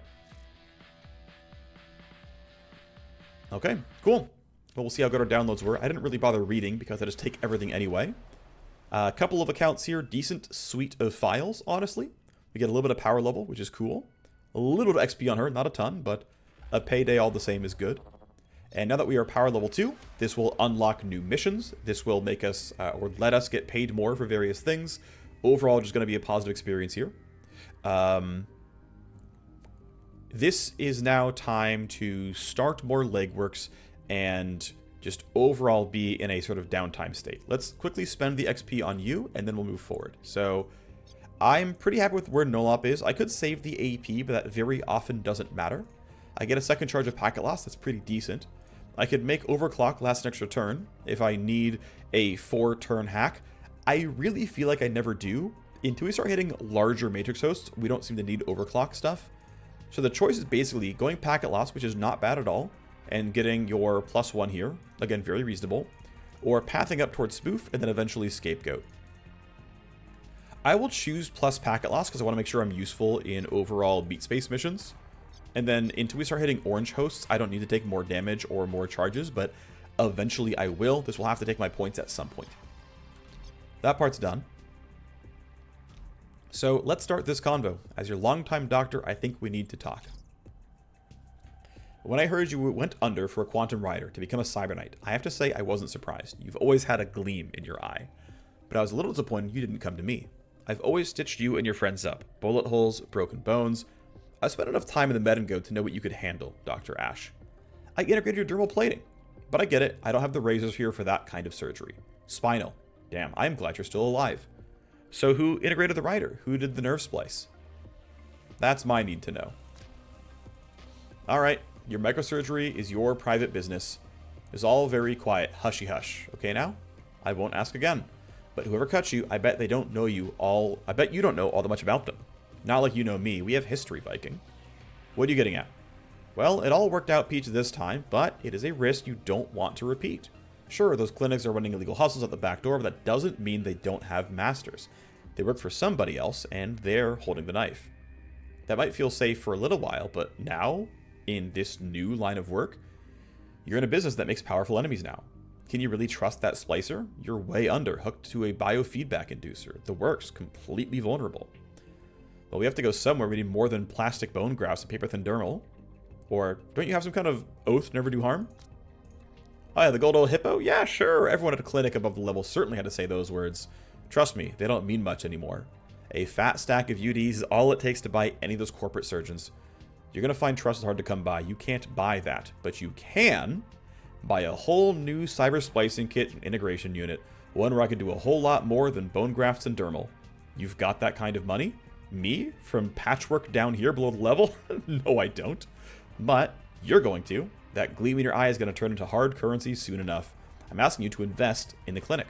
Okay, cool. Well, we'll see how good our downloads were. I didn't really bother reading because I just take everything anyway. A couple of accounts here. Decent suite of files, honestly. We get a little bit of power level, which is cool. A little bit of XP on her, not a ton, but a payday all the same is good. And now that we are power level 2, this will unlock new missions. This will make us, or let us get paid more for various things. Overall, just going to be a positive experience here. This is now time to start more legworks and just overall be in a sort of downtime state. Let's quickly spend the XP on you, and then we'll move forward. So I'm pretty happy with where Nolop is. I could save the AP, but that very often doesn't matter. I get a second charge of packet loss. That's pretty decent. I could make overclock last an extra turn if I need a 4-turn hack. I really feel like I never do. Until we start hitting larger matrix hosts, we don't seem to need overclock stuff. So the choice is basically going packet loss, which is not bad at all, and getting your +1 here. Again, very reasonable. Or pathing up towards spoof, and then eventually scapegoat. I will choose plus packet loss because I want to make sure I'm useful in overall beat space missions. And then until we start hitting orange hosts, I don't need to take more damage or more charges, but eventually I will. This will have to take my points at some point. That part's done. So let's start this convo. As your longtime doctor, I think we need to talk. When I heard you went under for a quantum rider to become a cyber knight, I have to say I wasn't surprised. You've always had a gleam in your eye. But I was a little disappointed you didn't come to me. I've always stitched you and your friends up. Bullet holes, broken bones. I've spent enough time in the Medingo to know what you could handle, Dr. Ash. I integrated your dermal plating. But I get it, I don't have the razors here for that kind of surgery. Spinal. Damn, I'm glad you're still alive. So who integrated the rider? Who did the nerve splice? That's my need to know. Alright, your microsurgery is your private business. It's all very quiet, hushy hush. Okay now? I won't ask again. But whoever cut you, I bet they don't know you all. I bet you don't know all that much about them. Not like you know me. We have history, Viking. What are you getting at? Well, it all worked out peach this time, but it is a risk you don't want to repeat. Sure, those clinics are running illegal hustles at the back door, but that doesn't mean they don't have masters. They work for somebody else, and they're holding the knife. That might feel safe for a little while, but now, in this new line of work, you're in a business that makes powerful enemies now. Can you really trust that splicer? You're way under, hooked to a biofeedback inducer. The works, completely vulnerable. Well, we have to go somewhere. We need more than plastic bone grafts and paper-thin dermal. Or, don't you have some kind of oath never do harm? Oh yeah, the gold old hippo? Yeah, sure. Everyone at a clinic above the level certainly had to say those words. Trust me, they don't mean much anymore. A fat stack of UDs is all it takes to buy any of those corporate surgeons. You're going to find trust is hard to come by. You can't buy that. But you can buy a whole new cyber splicing kit and integration unit. One where I can do a whole lot more than bone grafts and dermal. You've got that kind of money? Me? From patchwork down here below the level? No, I don't. But you're going to. That gleam in your eye is going to turn into hard currency soon enough. I'm asking you to invest in the clinic.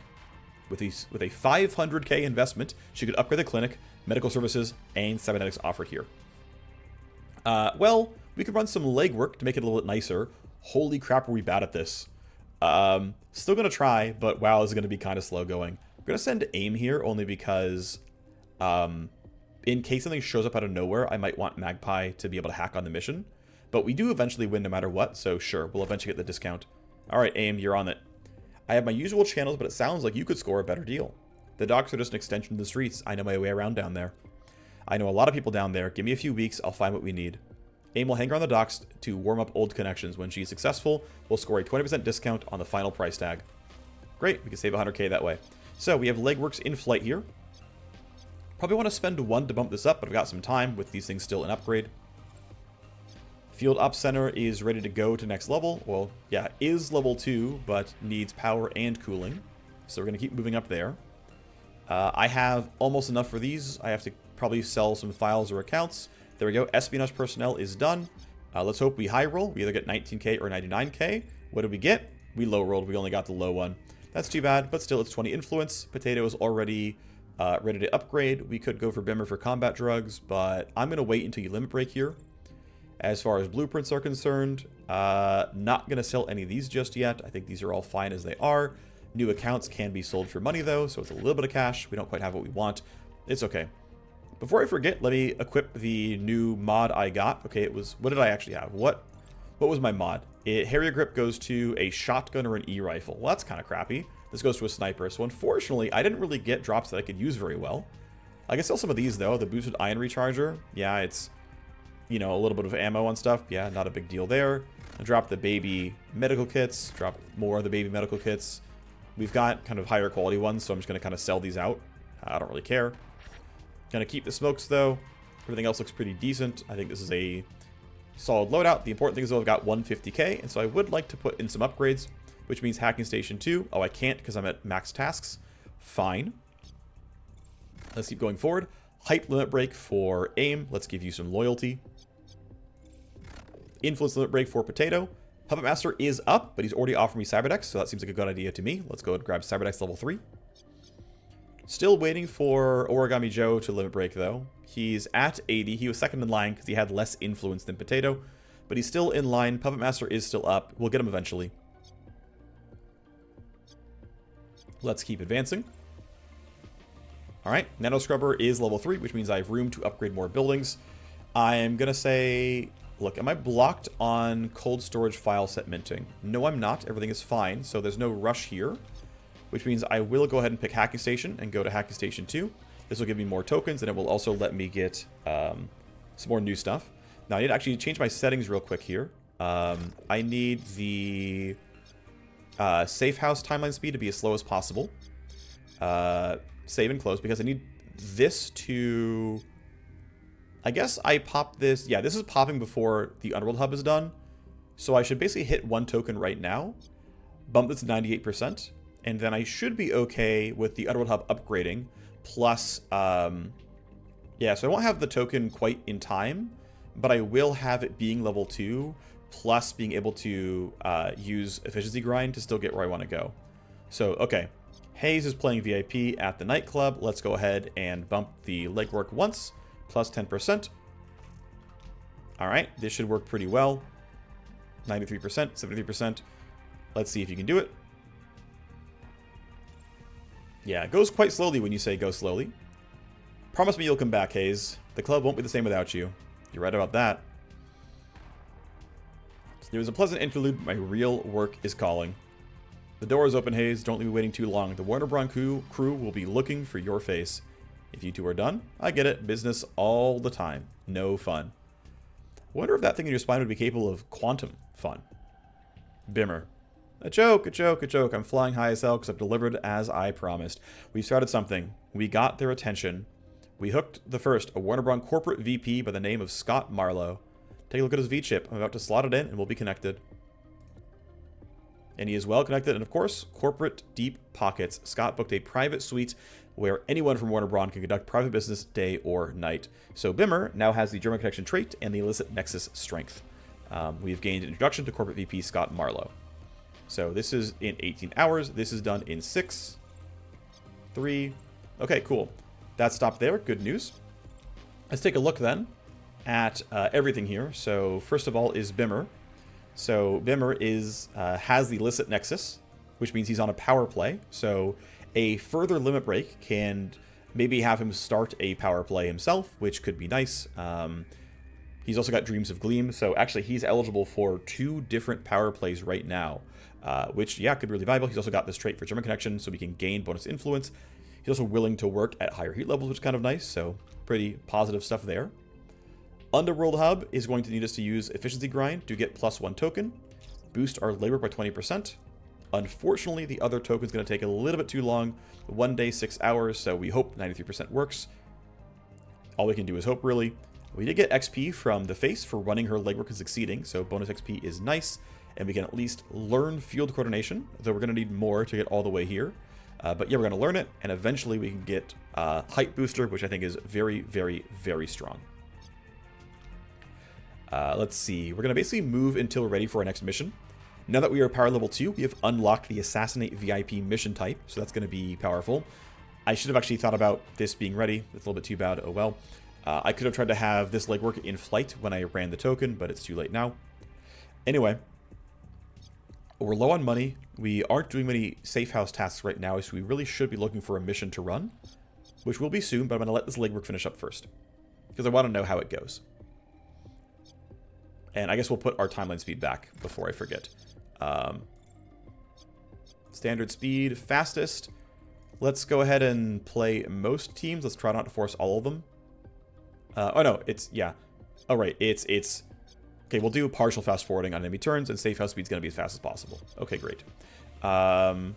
With a 500k investment, she could upgrade the clinic, medical services, and cybernetics offered here. Well, we could run some legwork to make it a little bit nicer. Holy crap, are we bad at this. Still going to try, but wow, this is going to be kind of slow going. I'm going to send AIM here only because in case something shows up out of nowhere, I might want Magpie to be able to hack on the mission. But we do eventually win no matter what, so sure, we'll eventually get the discount. Alright, AIM, you're on it. I have my usual channels, but it sounds like you could score a better deal. The docks are just an extension of the streets. I know my way around down there. I know a lot of people down there. Give me a few weeks, I'll find what we need. AIM will hang around the docks to warm up old connections. When she's successful, we'll score a 20% discount on the final price tag. Great, we can save 100k that way. So we have legworks in flight here. Probably want to spend 1 to bump this up, but I've got some time with these things still in upgrade. Field Ops Center is ready to go to next level. Well, yeah, is level 2, but needs power and cooling. So we're going to keep moving up there. I have almost enough for these. I have to probably sell some files or accounts. There we go. Espionage personnel is done. Let's hope we high roll. We either get 19k or 99k. What did we get? We low rolled. We only got the low one. That's too bad, but still it's 20 influence. Potato is already ready to upgrade. We could go for Bimmer for combat drugs, but I'm going to wait until you limit break here. As far as blueprints are concerned, not going to sell any of these just yet. I think these are all fine as they are. New accounts can be sold for money though, so it's a little bit of cash. We don't quite have what we want. It's okay. Before I forget, let me equip the new mod I got. Okay, it was, what did I actually have? What was my mod? Harrier grip goes to a shotgun or an E-rifle. Well, that's kind of crappy. This goes to a sniper. So unfortunately, I didn't really get drops that I could use very well. I can sell some of these though. The boosted iron recharger. Yeah, it's, you know, a little bit of ammo on stuff. Yeah, not a big deal there. I dropped the baby medical kits. Drop more of the baby medical kits. We've got kind of higher quality ones, so I'm just going to kind of sell these out. I don't really care. Gonna keep the smokes though. Everything else looks pretty decent. I think this is a solid loadout. The important thing is though I've got 150k, and so I would like to put in some upgrades, which means hacking station 2. Oh, I can't because I'm at max tasks. Fine. Let's keep going forward. Hype limit break for aim. Let's give you some loyalty. Influence limit break for potato. Puppet Master is up, but he's already offered me Cyberdex, so that seems like a good idea to me. Let's go and grab Cyberdex level 3. Still waiting for Origami Joe to limit break, though. He's at 80. He was second in line because he had less influence than Potato, but he's still in line. Puppet Master is still up. We'll get him eventually. Let's keep advancing. All right, Nano Scrubber is level 3, which means I have room to upgrade more buildings. I'm going to say, look, am I blocked on cold storage file set minting? No, I'm not. Everything is fine, so there's no rush here. Which means I will go ahead and pick Hacking Station and go to Hacking Station 2. This will give me more tokens, and it will also let me get some more new stuff. Now, I need to actually change my settings real quick here. I need the Safehouse timeline speed to be as slow as possible. Save and close, because I need this to... I guess I pop this... Yeah, this is popping before the Underworld Hub is done. So I should basically hit one token right now. Bump this to 98%. And then I should be okay with the Underworld Hub upgrading. Plus, yeah, so I won't have the token quite in time, but I will have it being level 2, plus being able to use efficiency grind to still get where I want to go. So, okay. Hayes is playing VIP at the nightclub. Let's go ahead and bump the legwork once, plus 10%. All right, this should work pretty well. 93%, 73%. Let's see if you can do it. Yeah, it goes quite slowly when you say go slowly. Promise me you'll come back, Hayes. The club won't be the same without you. You're right about that. It was a pleasant interlude, but my real work is calling. The door is open, Hayes. Don't leave me waiting too long. The Warner Bron crew will be looking for your face. If you two are done, I get it. Business all the time. No fun. Wonder if that thing in your spine would be capable of quantum fun. Bimmer. A joke, a joke, a joke. I'm flying high as hell because I've delivered as I promised. We started something. We got their attention. We hooked the first, a Warner Bron corporate VP by the name of Scott Marlowe. Take a look at his V-chip. I'm about to slot it in and we'll be connected. And he is well connected. And of course, corporate deep pockets. Scott booked a private suite where anyone from Warner Bron can conduct private business day or night. So Bimmer now has the German connection trait and the illicit nexus strength. We've gained an introduction to corporate VP Scott Marlowe. So this is in 18 hours. This is done in 6, 3. Okay, cool. That stopped there. Good news. Let's take a look then at everything here. So first of all is Bimmer. So Bimmer has the illicit nexus, which means he's on a power play. So a further limit break can maybe have him start a power play himself, which could be nice. He's also got Dreams of Gleam. So actually he's eligible for 2 different power plays right now. Which, yeah, could be really valuable. He's also got this trait for German connection, so we can gain bonus influence. He's also willing to work at higher heat levels, which is kind of nice, so pretty positive stuff there. Underworld Hub is going to need us to use Efficiency Grind to get +1 token, boost our labor by 20%. Unfortunately, the other token is going to take a little bit too long, 1 day, 6 hours, so we hope 93% works. All we can do is hope, really. We did get XP from the face for running her legwork and succeeding, so bonus XP is nice. And we can at least learn field coordination, though we're going to need more to get all the way here. But yeah, we're going to learn it, and eventually we can get Height Booster, which I think is very, very, very strong. Let's see. We're going to basically move until we're ready for our next mission. Now that we are power level 2, we have unlocked the Assassinate VIP mission type, so that's going to be powerful. I should have actually thought about this being ready. It's a little bit too bad. Oh well. I could have tried to have this legwork in flight when I ran the token, but it's too late now. Anyway, we're low on money. We aren't doing many Safehouse tasks right now, so we really should be looking for a mission to run, which will be soon, but I'm going to let this legwork finish up first, because I want to know how it goes. And I guess we'll put our timeline speed back before I forget. Standard speed, fastest. Let's go ahead and play most teams. Let's try not to force all of them. Oh no, it's, yeah. Oh right, it's, okay, we'll do partial fast forwarding on enemy turns, and Safehouse speed's going to be as fast as possible. Okay, great. Oh,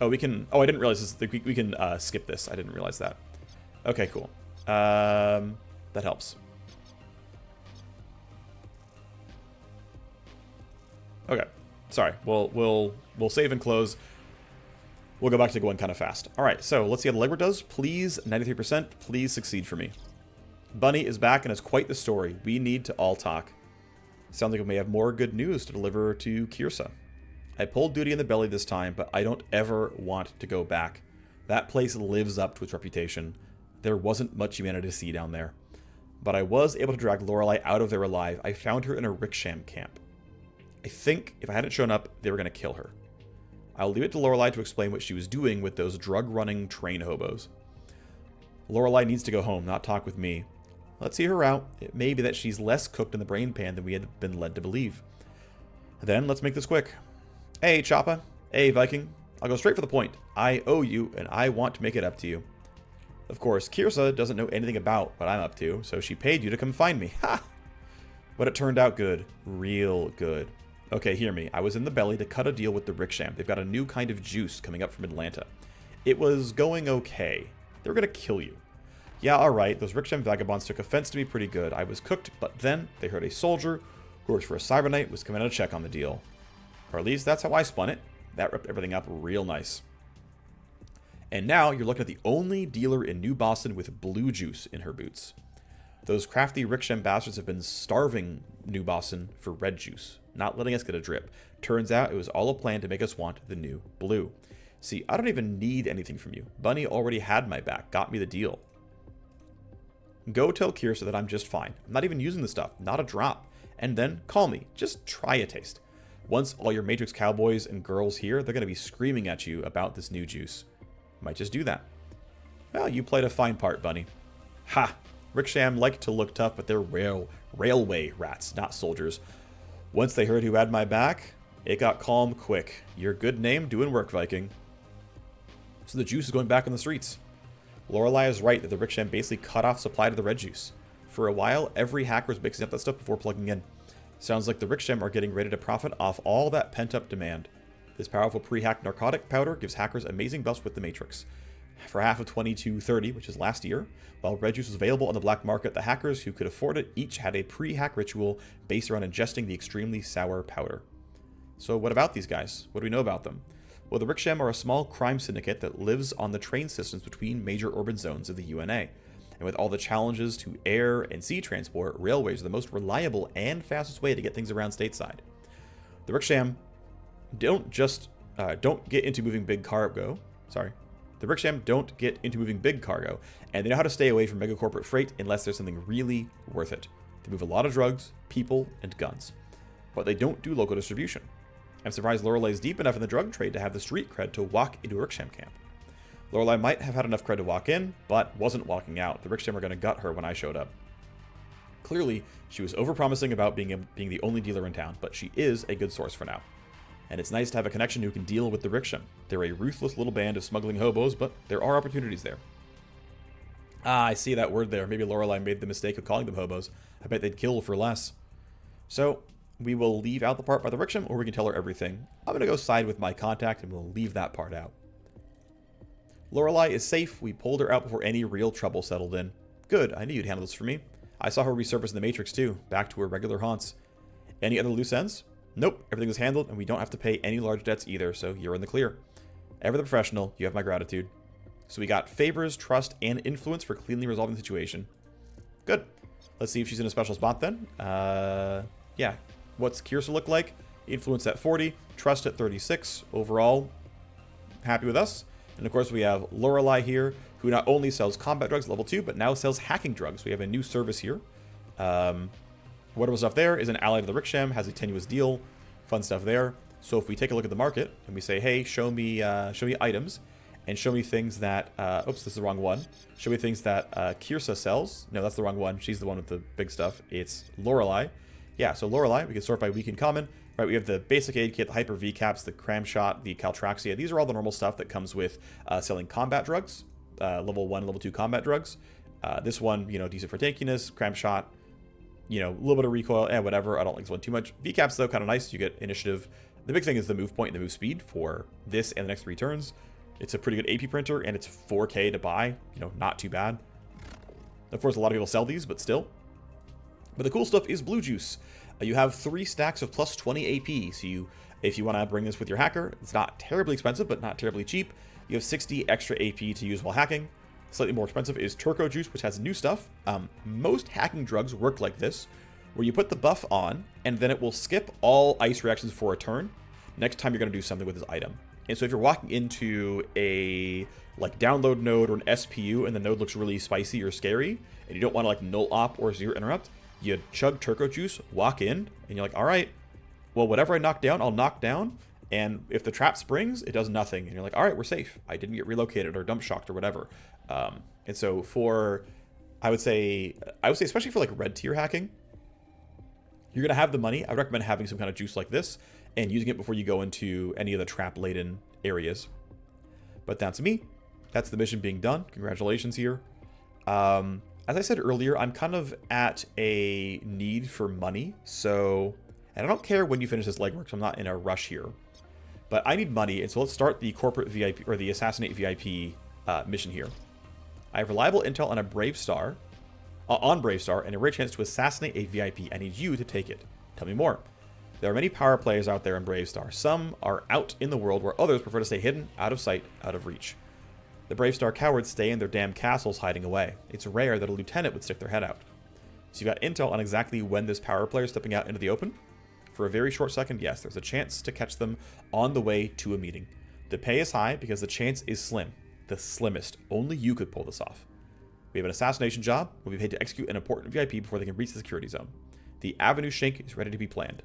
we can, oh, I didn't realize this, we can skip this. I didn't realize that. Okay, cool. That helps. Okay, sorry. We'll save and close. We'll go back to going kind of fast. All right, so let's see how the legwork does. Please, 93%, please succeed for me. Bunny is back and it's quite the story. We need to all talk. Sounds like we may have more good news to deliver to Kirsa. I pulled duty in the belly this time, but I don't ever want to go back. That place lives up to its reputation. There wasn't much humanity to see down there. But I was able to drag Lorelei out of there alive. I found her in a Ricksham camp. I think if I hadn't shown up, they were going to kill her. I'll leave it to Lorelei to explain what she was doing with those drug-running train hobos. Lorelei needs to go home, not talk with me. Let's see her out. It may be that she's less cooked in the brain pan than we had been led to believe. Then, let's make this quick. Hey, Choppa. Hey, Viking. I'll go straight for the point. I owe you, and I want to make it up to you. Of course, Kirsa doesn't know anything about what I'm up to, so she paid you to come find me. Ha! But it turned out good. Real good. Okay, hear me. I was in the belly to cut a deal with the Ricksham. They've got a new kind of juice coming up from Atlanta. It was going okay. They were going to kill you. Yeah, alright, those Ricksham vagabonds took offense to me pretty good. I was cooked, but then they heard a soldier who works for a cyberknight was coming out to check on the deal. Or at least that's how I spun it. That ripped everything up real nice. And now you're looking at the only dealer in New Boston with blue juice in her boots. Those crafty Ricksham bastards have been starving New Boston for red juice, not letting us get a drip. Turns out it was all a plan to make us want the new blue. See, I don't even need anything from you. Bunny already had my back, got me the deal. Go tell Kirsa that I'm just fine. I'm not even using the stuff, not a drop. And then call me. Just try a taste. Once all your Matrix cowboys and girls here, they're going to be screaming at you about this new juice. Might just do that. Well, you played a fine part, Bunny. Ha! Ricksham like to look tough, but they're railway rats, not soldiers. Once they heard who had my back, it got calm quick. Your good name doing work, Viking. So the juice is going back in the streets. Lorelei is right that the Ricksham basically cut off supply to the red juice. For a while, every hacker was mixing up that stuff before plugging in. Sounds like the Ricksham are getting ready to profit off all that pent-up demand. This powerful pre-hacked narcotic powder gives hackers amazing buffs with the Matrix. For half of 2230, which is last year, while red juice was available on the black market, the hackers who could afford it each had a pre-hack ritual based around ingesting the extremely sour powder. So what about these guys? What do we know about them? Well, the Ricksham are a small crime syndicate that lives on the train systems between major urban zones of the UNA. And with all the challenges to air and sea transport, railways are the most reliable and fastest way to get things around stateside. The Ricksham don't get into moving big cargo. The Ricksham don't get into moving big cargo, and they know how to stay away from megacorporate freight unless there's something really worth it. They move a lot of drugs, people, and guns. But they don't do local distribution. I'm surprised Lorelei's deep enough in the drug trade to have the street cred to walk into a Ricksham camp. Lorelei might have had enough cred to walk in, but wasn't walking out. The Ricksham were going to gut her when I showed up. Clearly, she was overpromising about being the only dealer in town, but she is a good source for now. And it's nice to have a connection who can deal with the Ricksham. They're a ruthless little band of smuggling hobos, but there are opportunities there. Ah, I see that word there. Maybe Lorelei made the mistake of calling them hobos. I bet they'd kill for less. So, we will leave out the part by the Ricksham, or we can tell her everything. I'm going to go side with my contact, and we'll leave that part out. Lorelei is safe. We pulled her out before any real trouble settled in. Good, I knew you'd handle this for me. I saw her resurface in the Matrix too, back to her regular haunts. Any other loose ends? Nope, everything was handled, and we don't have to pay any large debts either, so you're in the clear. Ever the professional, you have my gratitude. So we got favors, trust, and influence for cleanly resolving the situation. Good. Let's see if she's in a special spot then. Yeah. What's Kirsa look like? Influence at 40, trust at 36. Overall, happy with us. And of course we have Lorelei here, who not only sells combat drugs level 2, but now sells hacking drugs. We have a new service here. Whatever stuff there is an ally to the Ricksham, has a tenuous deal. Fun stuff there. So if we take a look at the market and we say, hey, show me items, and show me things that, oops, this is the wrong one. Show me things that Kirsa sells. No, that's the wrong one. She's the one with the big stuff. It's Lorelei. Yeah, so Lorelei, we can sort by weak and common. Right, we have the basic aid kit, the hyper V-caps, the cram shot, the caltraxia. These are all the normal stuff that comes with selling combat drugs, level 1 and level 2 combat drugs. This one, you know, decent for tankiness, cram shot, you know, a little bit of recoil, and whatever. I don't like this one too much. V-caps, though, kind of nice. You get initiative. The big thing is the move point and the move speed for this and the next 3 turns. It's a pretty good AP printer, and it's 4K to buy. You know, not too bad. Of course, a lot of people sell these, but still. But the cool stuff is blue juice. You have 3 stacks of plus 20 AP. So if you want to bring this with your hacker, it's not terribly expensive, but not terribly cheap. You have 60 extra AP to use while hacking. Slightly more expensive is turco juice, which has new stuff. Most hacking drugs work like this, where you put the buff on, and then it will skip all ice reactions for a turn next time you're going to do something with this item. And so if you're walking into a like download node or an SPU and the node looks really spicy or scary, and you don't want to like null op or zero interrupt, you chug turco juice, walk in, and you're like, all right, well, whatever I knock down, I'll knock down. And if the trap springs, it does nothing. And you're like, all right, we're safe. I didn't get relocated or dump shocked or whatever. And so for, I would say especially for like red tier hacking, you're going to have the money. I would recommend having some kind of juice like this and using it before you go into any of the trap laden areas. But that's me. That's the mission being done. Congratulations here. As I said earlier, I'm kind of at a need for money. So, and I don't care when you finish this legwork, so I'm not in a rush here. But I need money, and so let's start the corporate VIP, or the assassinate VIP mission here. I have reliable intel on a Brave Star, and a rare chance to assassinate a VIP. I need you to take it. Tell me more. There are many power players out there in Brave Star. Some are out in the world where others prefer to stay hidden, out of sight, out of reach. The Brave Star cowards stay in their damn castles hiding away. It's rare that a lieutenant would stick their head out. So you've got intel on exactly when this power player is stepping out into the open. For a very short second, yes, there's a chance to catch them on the way to a meeting. The pay is high because the chance is slim. The slimmest. Only you could pull this off. We have an assassination job. We'll be paid to execute an important VIP before they can reach the security zone. The Avenue Shank is ready to be planned.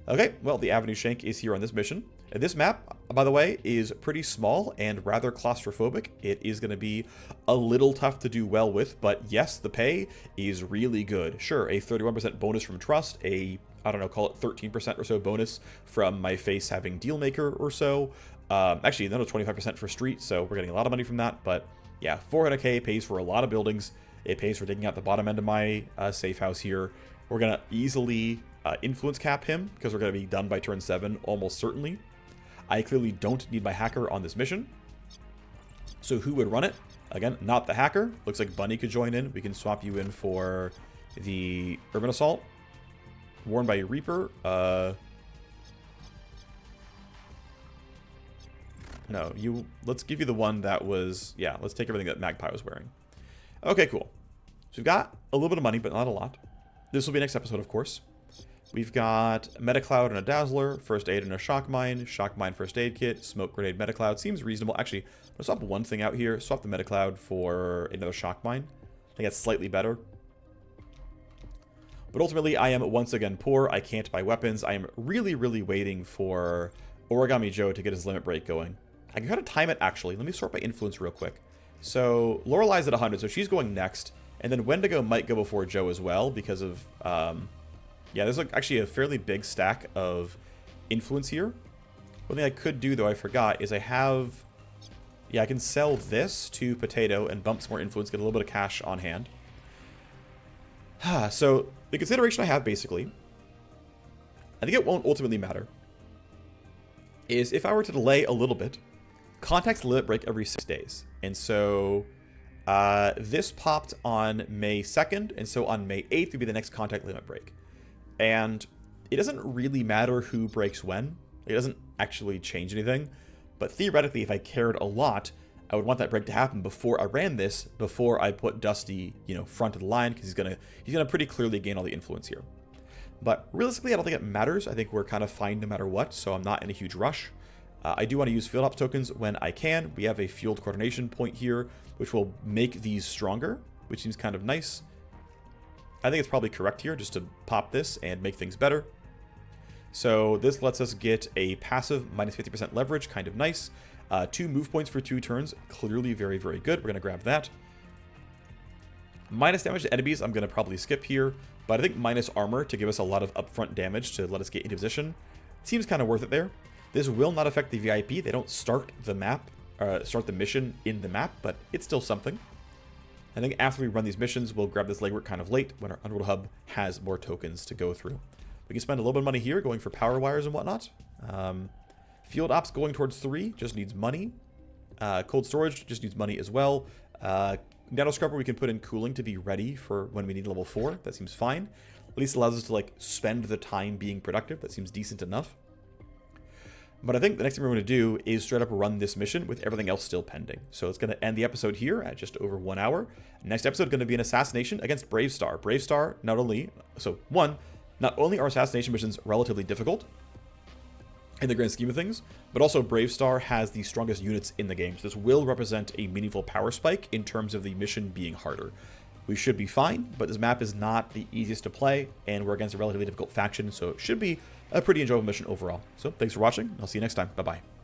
Okay, well, the Avenue Shank is here on this mission. And this map, by the way, is pretty small and rather claustrophobic. It is going to be a little tough to do well with, but yes, the pay is really good. Sure, a 31% bonus from Trust, I don't know, call it 13% or so bonus from my face having Dealmaker or so. Actually, another 25% for Street, so we're getting a lot of money from that. But yeah, 400k pays for a lot of buildings. It pays for taking out the bottom end of my safe house here. We're going to easily influence cap him because we're going to be done by turn 7, almost certainly. I clearly don't need my hacker on this mission. So who would run it? Again, not the hacker. Looks like Bunny could join in. We can swap you in for the Urban Assault. Worn by Reaper. No, let's give you the one that was, yeah, let's take everything that Magpie was wearing. Okay, cool. So we've got a little bit of money, but not a lot. This will be next episode, of course. We've got Metacloud and a Dazzler, First Aid and a Shock Mine First Aid Kit, Smoke Grenade Metacloud. Seems reasonable. Actually, let's swap one thing out here. Swap the Metacloud for another Shock Mine. I think that's slightly better. But ultimately, I am once again poor. I can't buy weapons. I am really, really waiting for Origami Joe to get his limit break going. I can kind of time it, actually. Let me sort by influence real quick. So, Lorelei's at 100, so she's going next. And then Wendigo might go before Joe as well because of... yeah, there's like actually a fairly big stack of influence here. One thing I could do, though, I forgot, is I have... Yeah, I can sell this to Potato and bump some more influence, get a little bit of cash on hand. So, the consideration I have, basically, I think it won't ultimately matter, is if I were to delay a little bit, contacts limit break every 6 days. And so, this popped on May 2nd, and so on May 8th would be the next contact limit break. And it doesn't really matter who breaks when. It doesn't actually change anything. But theoretically, if I cared a lot, I would want that break to happen before I ran this, before I put Dusty, front of the line, because he's gonna pretty clearly gain all the influence here. But realistically, I don't think it matters. I think we're kind of fine no matter what, so I'm not in a huge rush. I do want to use field ops tokens when I can. We have a field coordination point here, which will make these stronger, which seems kind of nice. I think it's probably correct here just to pop this and make things better. So this lets us get a passive minus 50% leverage, kind of nice. 2 move points for 2 turns, clearly very, very good. We're going to grab that. Minus damage to enemies, I'm going to probably skip here, but I think minus armor to give us a lot of upfront damage to let us get into position seems kind of worth it there. This will not affect the VIP. They don't start the map, start the mission in the map, but it's still something. I think after we run these missions, we'll grab this legwork kind of late when our Underworld Hub has more tokens to go through. We can spend a little bit of money here going for power wires and whatnot. Field ops going towards 3 just needs money. Cold storage just needs money as well. Nano scrubber we can put in cooling to be ready for when we need level 4. That seems fine. At least allows us to spend the time being productive. That seems decent enough. But I think the next thing we're going to do is straight up run this mission with everything else still pending. So it's going to end the episode here at just over 1 hour. Next episode going to be an assassination against Bravestar. Bravestar not only are assassination missions relatively difficult in the grand scheme of things, but also Bravestar has the strongest units in the game. So this will represent a meaningful power spike in terms of the mission being harder. We should be fine, but this map is not the easiest to play, and we're against a relatively difficult faction, so it should be a pretty enjoyable mission overall. So thanks for watching. I'll see you next time. Bye-bye.